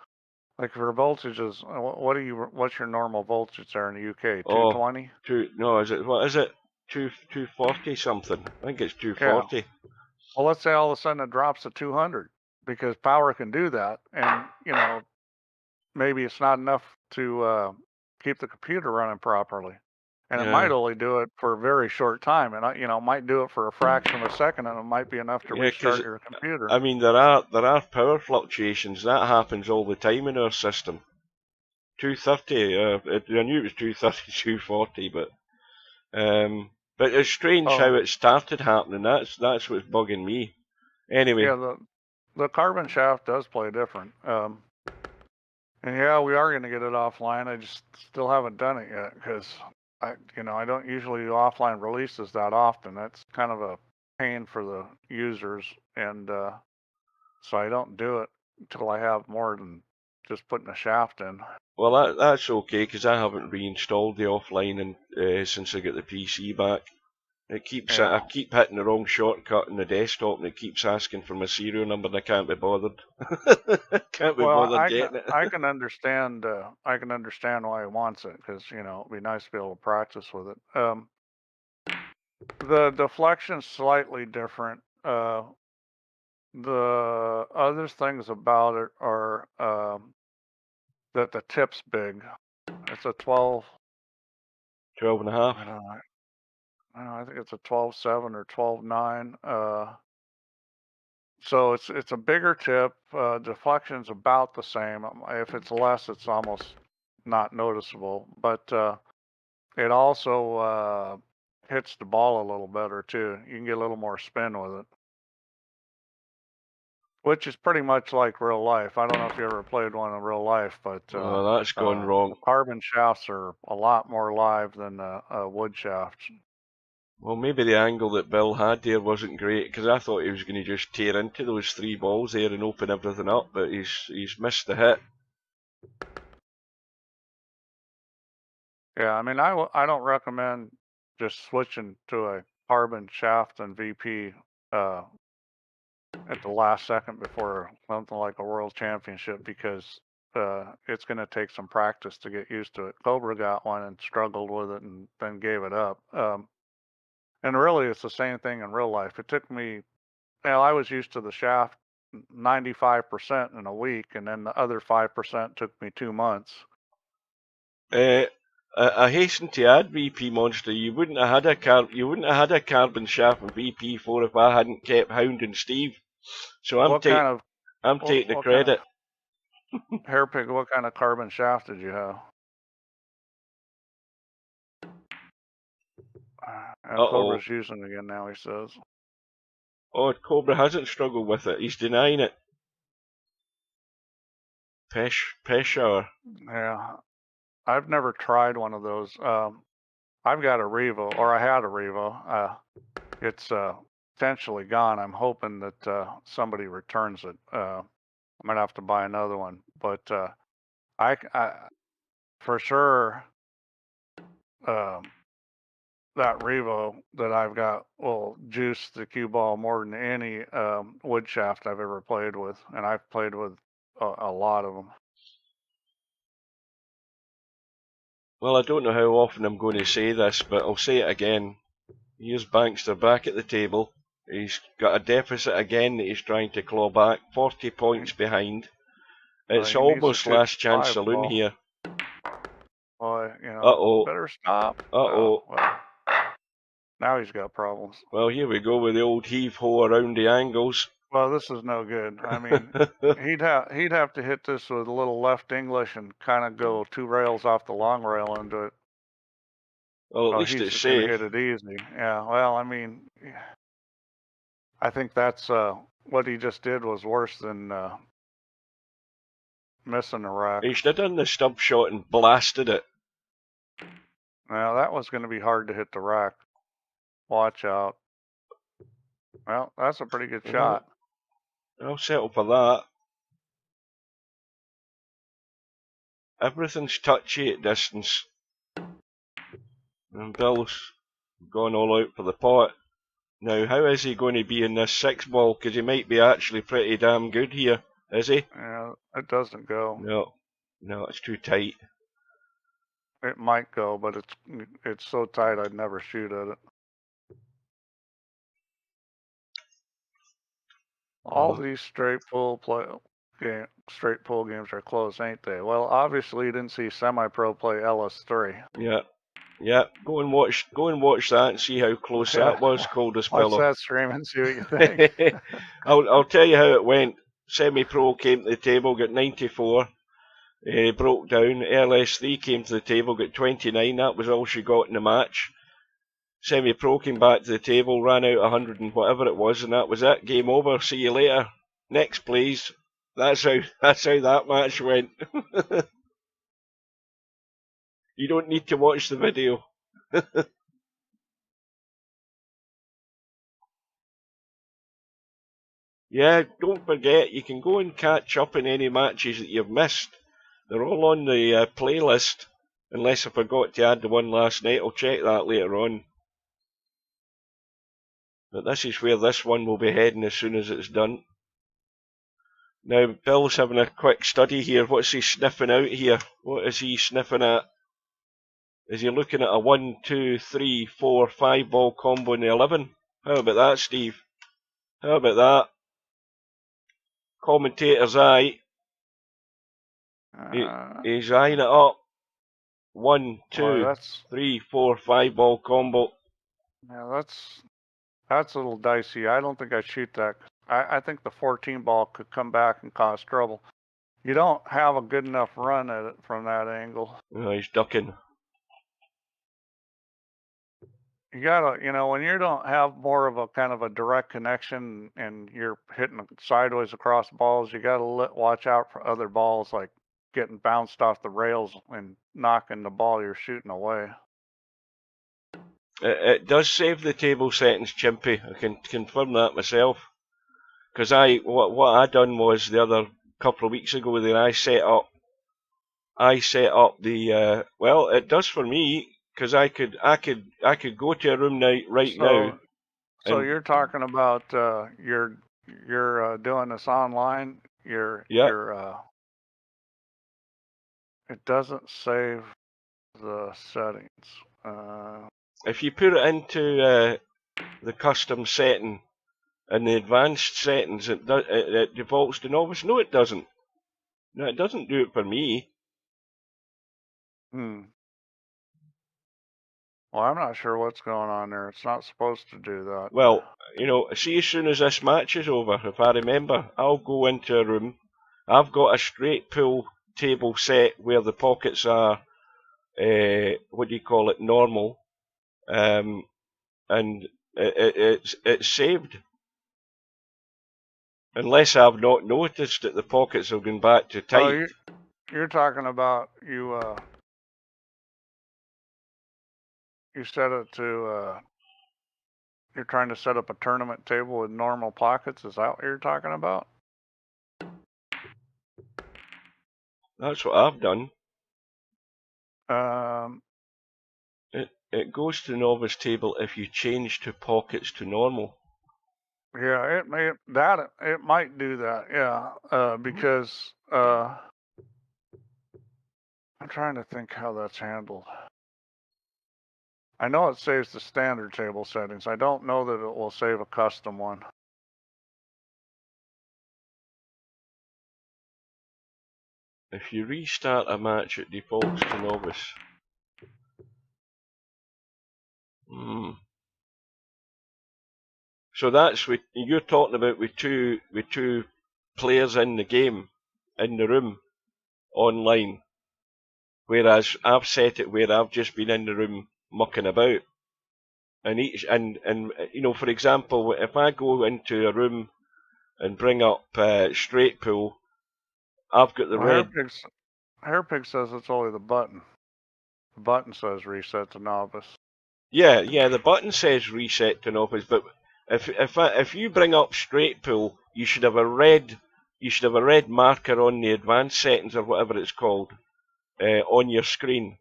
Like if your voltage is, what's your normal voltage there in the UK? 220? No, what is it? 240 something. I think it's 240. Yeah. Well, let's say all of a sudden it drops to 200 because power can do that, and maybe it's not enough to keep the computer running properly. And it might only do it for a very short time, and it might do it for a fraction of a second, and it might be enough to restart your computer. I mean, there are power fluctuations. That happens all the time in our system. 230. I knew it was 230, 240, but it's strange how it started happening. That's what's bugging me. Anyway. Yeah, the carbon shaft does play different. And yeah, we are going to get it offline. I just still haven't done it yet because I don't usually do offline releases that often. That's kind of a pain for the users, and so I don't do it until I have more than just putting a shaft in. Well, that's okay because I haven't reinstalled the offline since I got the PC back. I keep hitting the wrong shortcut in the desktop, and it keeps asking for my serial number, and I can't be bothered. Can't be bothered getting it. I can understand. I can understand why he wants it because it'd be nice to be able to practice with it. The deflection's slightly different. The other things about it are that the tip's big. It's a 12. 12 and a half. I think it's a 12.7 or 12.9. So it's a bigger tip. Deflection's about the same. If it's less, it's almost not noticeable. But it also hits the ball a little better too. You can get a little more spin with it, which is pretty much like real life. I don't know if you ever played one in real life, but that's gone wrong. Carbon shafts are a lot more live than wood shafts. Well, maybe the angle that Bill had there wasn't great because I thought he was going to just tear into those 3 balls there and open everything up, but he's missed the hit. Yeah, I mean, I don't recommend just switching to a carbon shaft and VP at the last second before something like a world championship because it's going to take some practice to get used to it. Cobra got one and struggled with it and then gave it up. And really, it's the same thing in real life. It took me, I was used to the shaft 95% in a week, and then the other 5% took me 2 months. I hasten to add, VP Monster, you wouldn't have had a carbon shaft in VP4 if I hadn't kept hounding Steve. So I'm taking the credit. Hairpig, what kind of carbon shaft did you have? Cobra's using it again now, he says. Oh, Cobra hasn't struggled with it. He's denying it. Pesh shower. Yeah. I've never tried one of those. I've got a Revo, or I had a Revo. It's potentially gone. I'm hoping that somebody returns it. I might have to buy another one, but I for sure that Revo that I've got will juice the cue ball more than any wood shaft I've ever played with, and I've played with a lot of them. Well, I don't know how often I'm going to say this, but I'll say it again. Here's Bankster back at the table. He's got a deficit again that he's trying to claw back. 40 points behind. It's He needs to almost shoot last chance 5 saloon ball. here. Well, you know, Uh-oh. better stop. Uh-oh. Well, now he's got problems. Well, here we go with the old heave-ho around the angles. Well, this is no good. I mean, he'd have to hit this with a little left English and kind of go 2 rails off the long rail into it. Well, at least he's it's just gonna safe. hit it easy. Yeah. Well, I mean, I think that's what he just did was worse than missing the rack. He should have done the stub shot and blasted it. Now that was going to be hard to hit the rack. Watch out. Well, that's a pretty good shot. I'll settle for that. Everything's touchy at distance. And Bill's gone all out for the pot. Now, how is he going to be in this 6 ball? Because he might be actually pretty damn good here, is he? Yeah, it doesn't go. No, it's too tight. It might go, but it's so tight I'd never shoot at it. All these straight pull games are close, ain't they? Well, obviously you didn't see semi-pro play LS3. Yeah. Go and watch that and see how close that was, Coldest Pillow. Watch that stream and see what you think. I'll tell you how it went. Semi-pro came to the table, got 94. Broke down. LS3 came to the table, got 29. That was all she got in the match. Semi-pro came back to the table, ran out 100 and whatever it was, and that was it. Game over. See you later. Next, please. That's how that match went. You don't need to watch the video. Yeah, don't forget, you can go and catch up in any matches that you've missed. They're all on the playlist, unless I forgot to add the one last night. I'll check that later on. But this is where this one will be heading as soon as it's done. Now, Bill's having a quick study here. What's he sniffing out here? What is he sniffing at? Is he looking at a 1, 2, 3, 4, 5 ball combo in the 11? How about that, Steve? How about that? Commentator's eye. He's eyeing it up. 1, 2, 3, 4, 5 ball combo. Yeah, that's a little dicey. I don't think I'd shoot that. I think the 14 ball could come back and cause trouble. You don't have a good enough run at it from that angle. Oh, he's ducking. You gotta, when you don't have more of a kind of a direct connection and you're hitting sideways across balls, you gotta watch out for other balls like getting bounced off the rails and knocking the ball you're shooting away. It does save the table settings, Chimpy. I can confirm that myself. Because what I done was the other couple of weeks ago that I set up the well, it does for me because I could go to a room night now. So you're talking about you're doing this online. It doesn't save the settings. If you put it into the custom setting and the advanced settings, it defaults to novice. No, it doesn't. No, it doesn't do it for me. Well, I'm not sure what's going on there. It's not supposed to do that. Well, see, as soon as this match is over, if I remember, I'll go into a room. I've got a straight pull table set where the pockets are, what do you call it, normal, and it's saved. Unless I've not noticed that the pockets have gone back to tight. Oh, you're talking about you You set it to, you're trying to set up a tournament table with normal pockets. Is that what you're talking about? That's what I've done. Um, It goes to novice table if you change to pockets to normal. yeah, it might do that. Yeah, because I'm trying to think how that's handled. I know it saves the standard table settings. I don't know that it will save a custom one. If you restart a match, it defaults to novice. So that's what you're talking about with two players in the game, in the room, online. Whereas I've set it where I've just been in the room mucking about. And you know, for example, if I go into a room and bring up straight pool, I've got the red. Hairpig says it's only the button. The button says reset to novice. Yeah, the button says reset to novice, but if you bring up straight pool, you should have a red marker on the advanced settings or whatever it's called on your screen.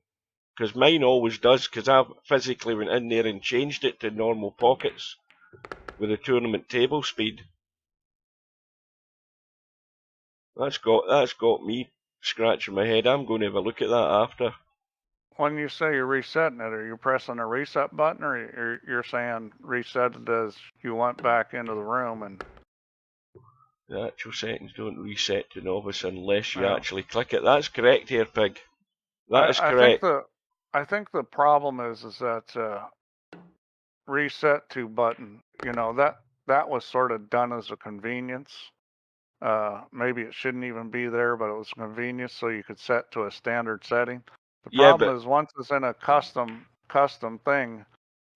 Because mine always does, because I've physically went in there and changed it to normal pockets with the tournament table speed. That's got me scratching my head. I'm going to have a look at that after. When you say you're resetting it, are you pressing a reset button, or you're saying reset it as you went back into the room and... The actual settings don't reset to novice unless you actually click it. That's correct here, Pig. That is correct. I think the problem is that reset to button, you know, that was sort of done as a convenience. Maybe it shouldn't even be there, but it was convenience so you could set to a standard setting. The problem is once it's in a custom thing,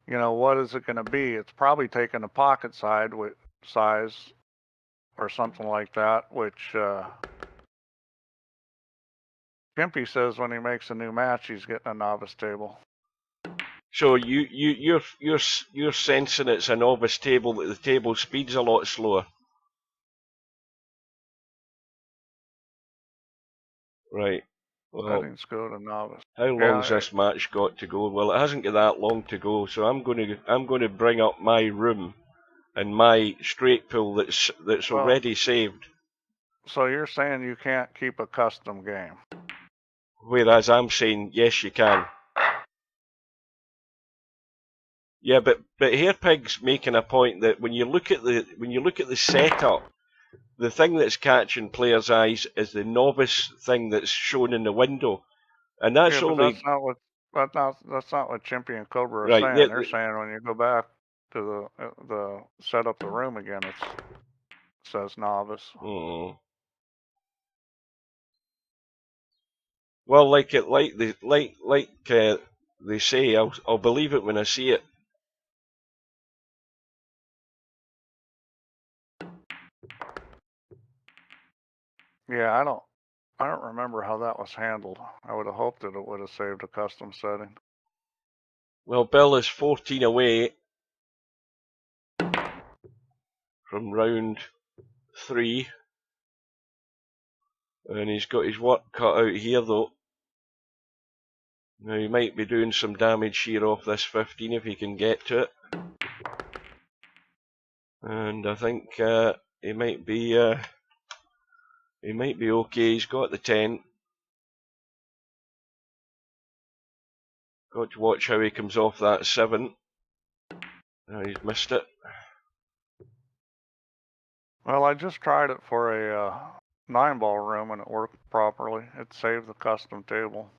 you know, what is it going to be? It's probably taking a pocket size or something like that, which Gimpy says when he makes a new match, he's getting a novice table. So you're sensing it's a novice table, but the table speed's a lot slower. Right. Well, settings go to novice. How long's this match got to go? Well, it hasn't got that long to go, so I'm going to bring up my room and my straight pool that's already saved. So you're saying you can't keep a custom game? Whereas I'm saying yes, you can. Yeah, but Hairpig's making a point that when you look at the setup, the thing that's catching players' eyes is the novice thing that's shown in the window, and that's only. That's not what Chimpy and Cobra are saying. They're saying when you go back to the set up the room again, it says novice. Well, like they say, I'll believe it when I see it. Yeah, I don't remember how that was handled. I would have hoped that it would have saved a custom setting. Well, Bill is 14 away from round 3, and he's got his work cut out here though. Now he might be doing some damage here off this 15 if he can get to it, and I think he might be okay. He's got the 10. Got to watch how he comes off that 7. Now he's missed it. Well, I just tried it for a 9-ball room and it worked properly. It saved the custom table.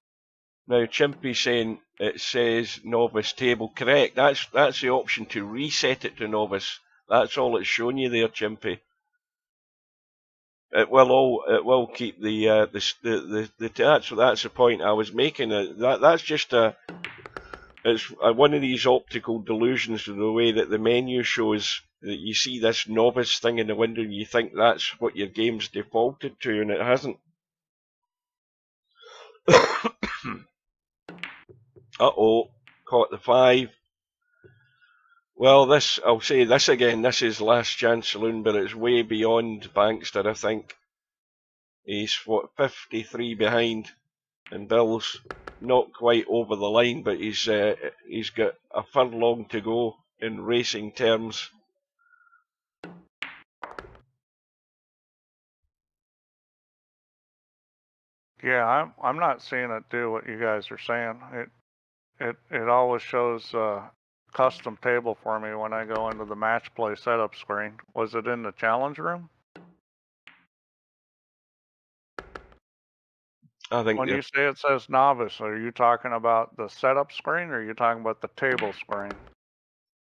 Now Chimpy's saying it says novice table. Correct. That's the option to reset it to novice. That's all it's showing you there, Chimpy. It will keep that's the point I was making. That's just it's one of these optical delusions of the way that the menu shows that you see this novice thing in the window and you think that's what your game's defaulted to, and it hasn't. Uh-oh. caught the 5. Well, I'll say this again, this is Last Chance Saloon, but it's way beyond Bankster, I think. He's, 53 behind, and Bill's not quite over the line, but he's got a furlong to go in racing terms. Yeah, I'm not seeing it do what you guys are saying. It always shows custom table for me when I go into the match play setup screen. Was it in the challenge room? I think when you say it says novice, are you talking about the setup screen or are you talking about the table screen?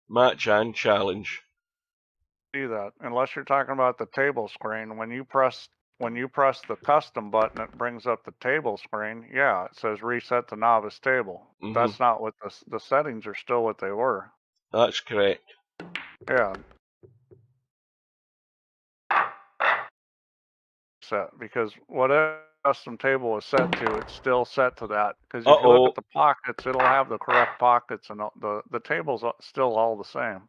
Match and challenge. See that? Unless you're talking about the table screen, when you press the custom button, it brings up the table screen. Yeah, it says reset to novice table. That's not what the settings are still what they were. That's correct. Yeah. Set, because whatever custom table is set to, it's still set to that. Because if you look at the pockets, it'll have the correct pockets, and the table's still all the same.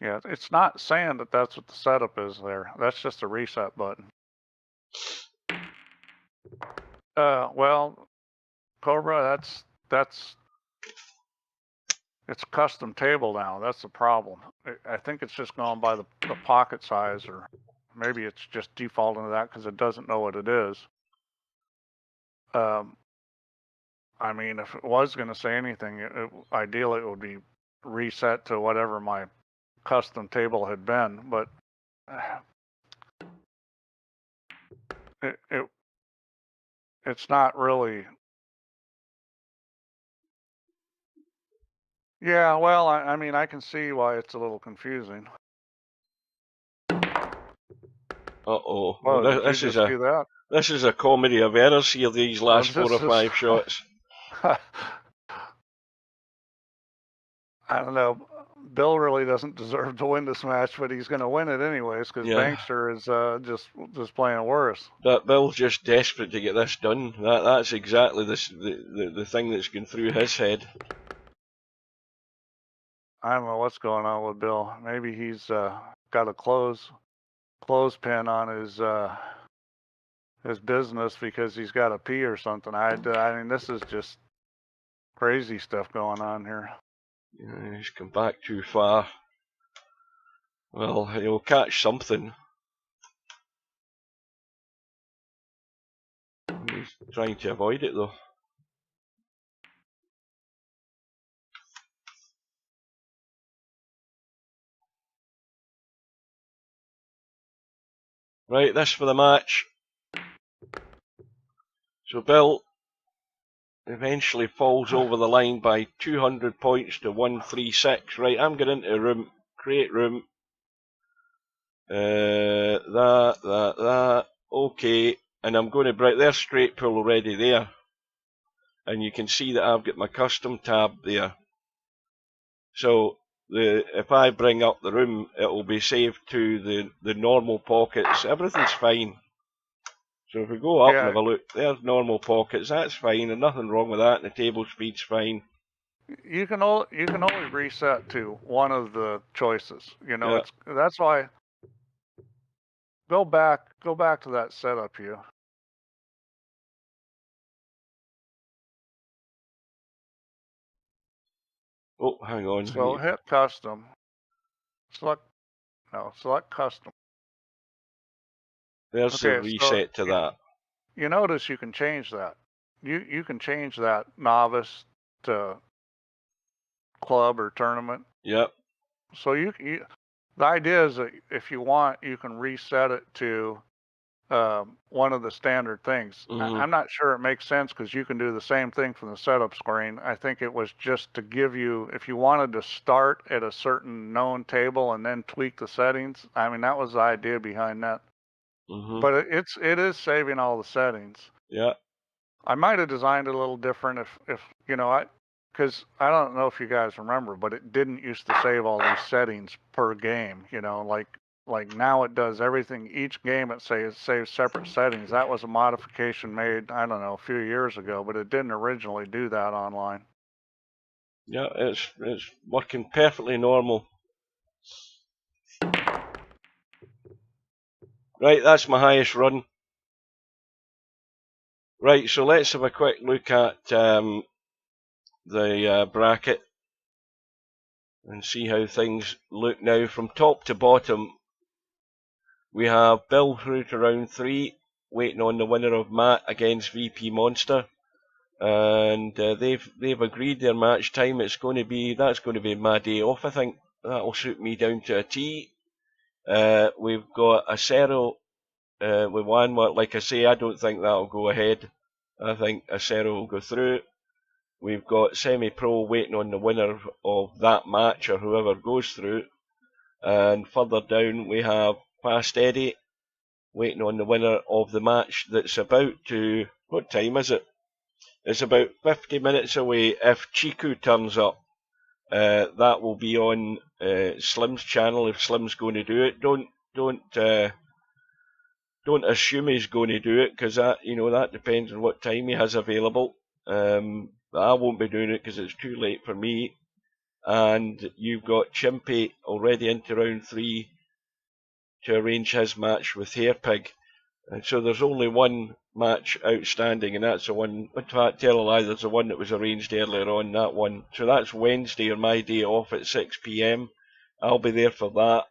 Yeah, it's not saying that that's what the setup is there. That's just a reset button. Well, Cobra, that's it's a custom table now. That's the problem. I think it's just gone by the pocket size, or maybe it's just defaulting to that because it doesn't know what it is. I mean, if it was going to say anything, ideally it would be reset to whatever my custom table had been, but it's not really. Yeah, well, I mean, I can see why it's a little confusing. Well, this is a comedy of errors here, these last 4 or 5 shots. I don't know. Bill really doesn't deserve to win this match, but he's going to win it anyways because Bankster is just playing worse. But Bill's just desperate to get this done. That's exactly the thing that's going through his head. I don't know what's going on with Bill. Maybe he's got a clothespin on his business because he's got to pee or something. I mean, this is just crazy stuff going on here. Yeah, he's come back too far. Well, he'll catch something. He's trying to avoid it though. Right, this for the match. So Bill eventually falls over the line by 200 points to 136. Right, I'm going into a room, create room. That. Okay, and I'm going to break their straight pull already there. And you can see that I've got my custom tab there. So if I bring up the room, it will be saved to the normal pockets. Everything's fine. So if we go up and have a look, there's normal pockets. That's fine, and nothing wrong with that. And the table speed's fine. You can only reset to one of the choices. You know, that's why. Go back to that setup here. Oh, hang on. So hit custom. Select custom. There's the reset to that. You notice you can change that. You can change that novice to club or tournament. Yep. So the idea is that if you want, you can reset it to one of the standard things. I'm not sure it makes sense because you can do the same thing from the setup screen. I think it was just to give you, if you wanted to start at a certain known table and then tweak the settings. I mean, that was the idea behind that. But it is saving all the settings. Yeah. I might have designed it a little different if you know, because I don't know if you guys remember, but it didn't used to save all these settings per game. You know, like now it does everything. Each game it saves separate settings. That was a modification made, I don't know, a few years ago, but it didn't originally do that online. Yeah, it's working perfectly normal. Right, that's my highest run. Right, so let's have a quick look at the bracket and see how things look now. From top to bottom, we have Bill through to round 3, waiting on the winner of Matt against VP Monster, and they've agreed their match time. That's going to be my day off. I think that'll suit me down to a T. We've got Acero with one. Like I say, I don't think that'll go ahead. I think Acero will go through. We've got Semi-Pro waiting on the winner of that match or whoever goes through. And further down we have Fast Eddie waiting on the winner of the match that's about to... What time is it? It's about 50 minutes away. If Chiku turns up, that will be on Slim's channel if Slim's going to do it. Don't assume he's going to do it, because that depends on what time he has available. But I won't be doing it because it's too late for me. And you've got Chimpy already into round 3 to arrange his match with Hairpig. And so there's only one match outstanding, and that's the one. In fact, tell a lie, there's the one that was arranged earlier on, that one. So that's Wednesday, or my day off, at 6 PM. I'll be there for that,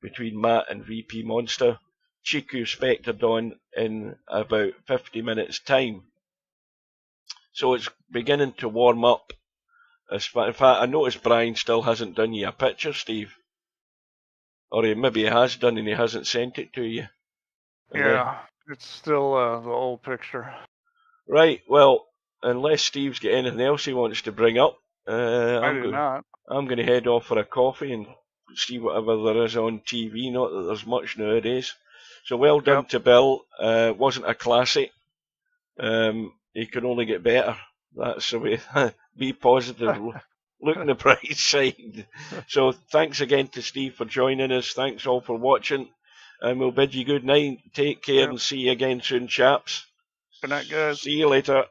between Matt and VP Monster. Chiku spectred on in about 50 minutes' time. So it's beginning to warm up. In fact, I noticed Brian still hasn't done you a picture, Steve. Or maybe he has done and he hasn't sent it to you. Yeah, it's still the old picture. Right, well, unless Steve's got anything else he wants to bring up, I do not. I'm going to head off for a coffee and see whatever there is on TV. Not that there's much nowadays. So well done to Bill. Wasn't a classic. He can only get better. That's the way. Be positive. Look on the bright side. So thanks again to Steve for joining us. Thanks all for watching. And we'll bid you good night. Take care and see you again soon, chaps. Good night, guys. See you later.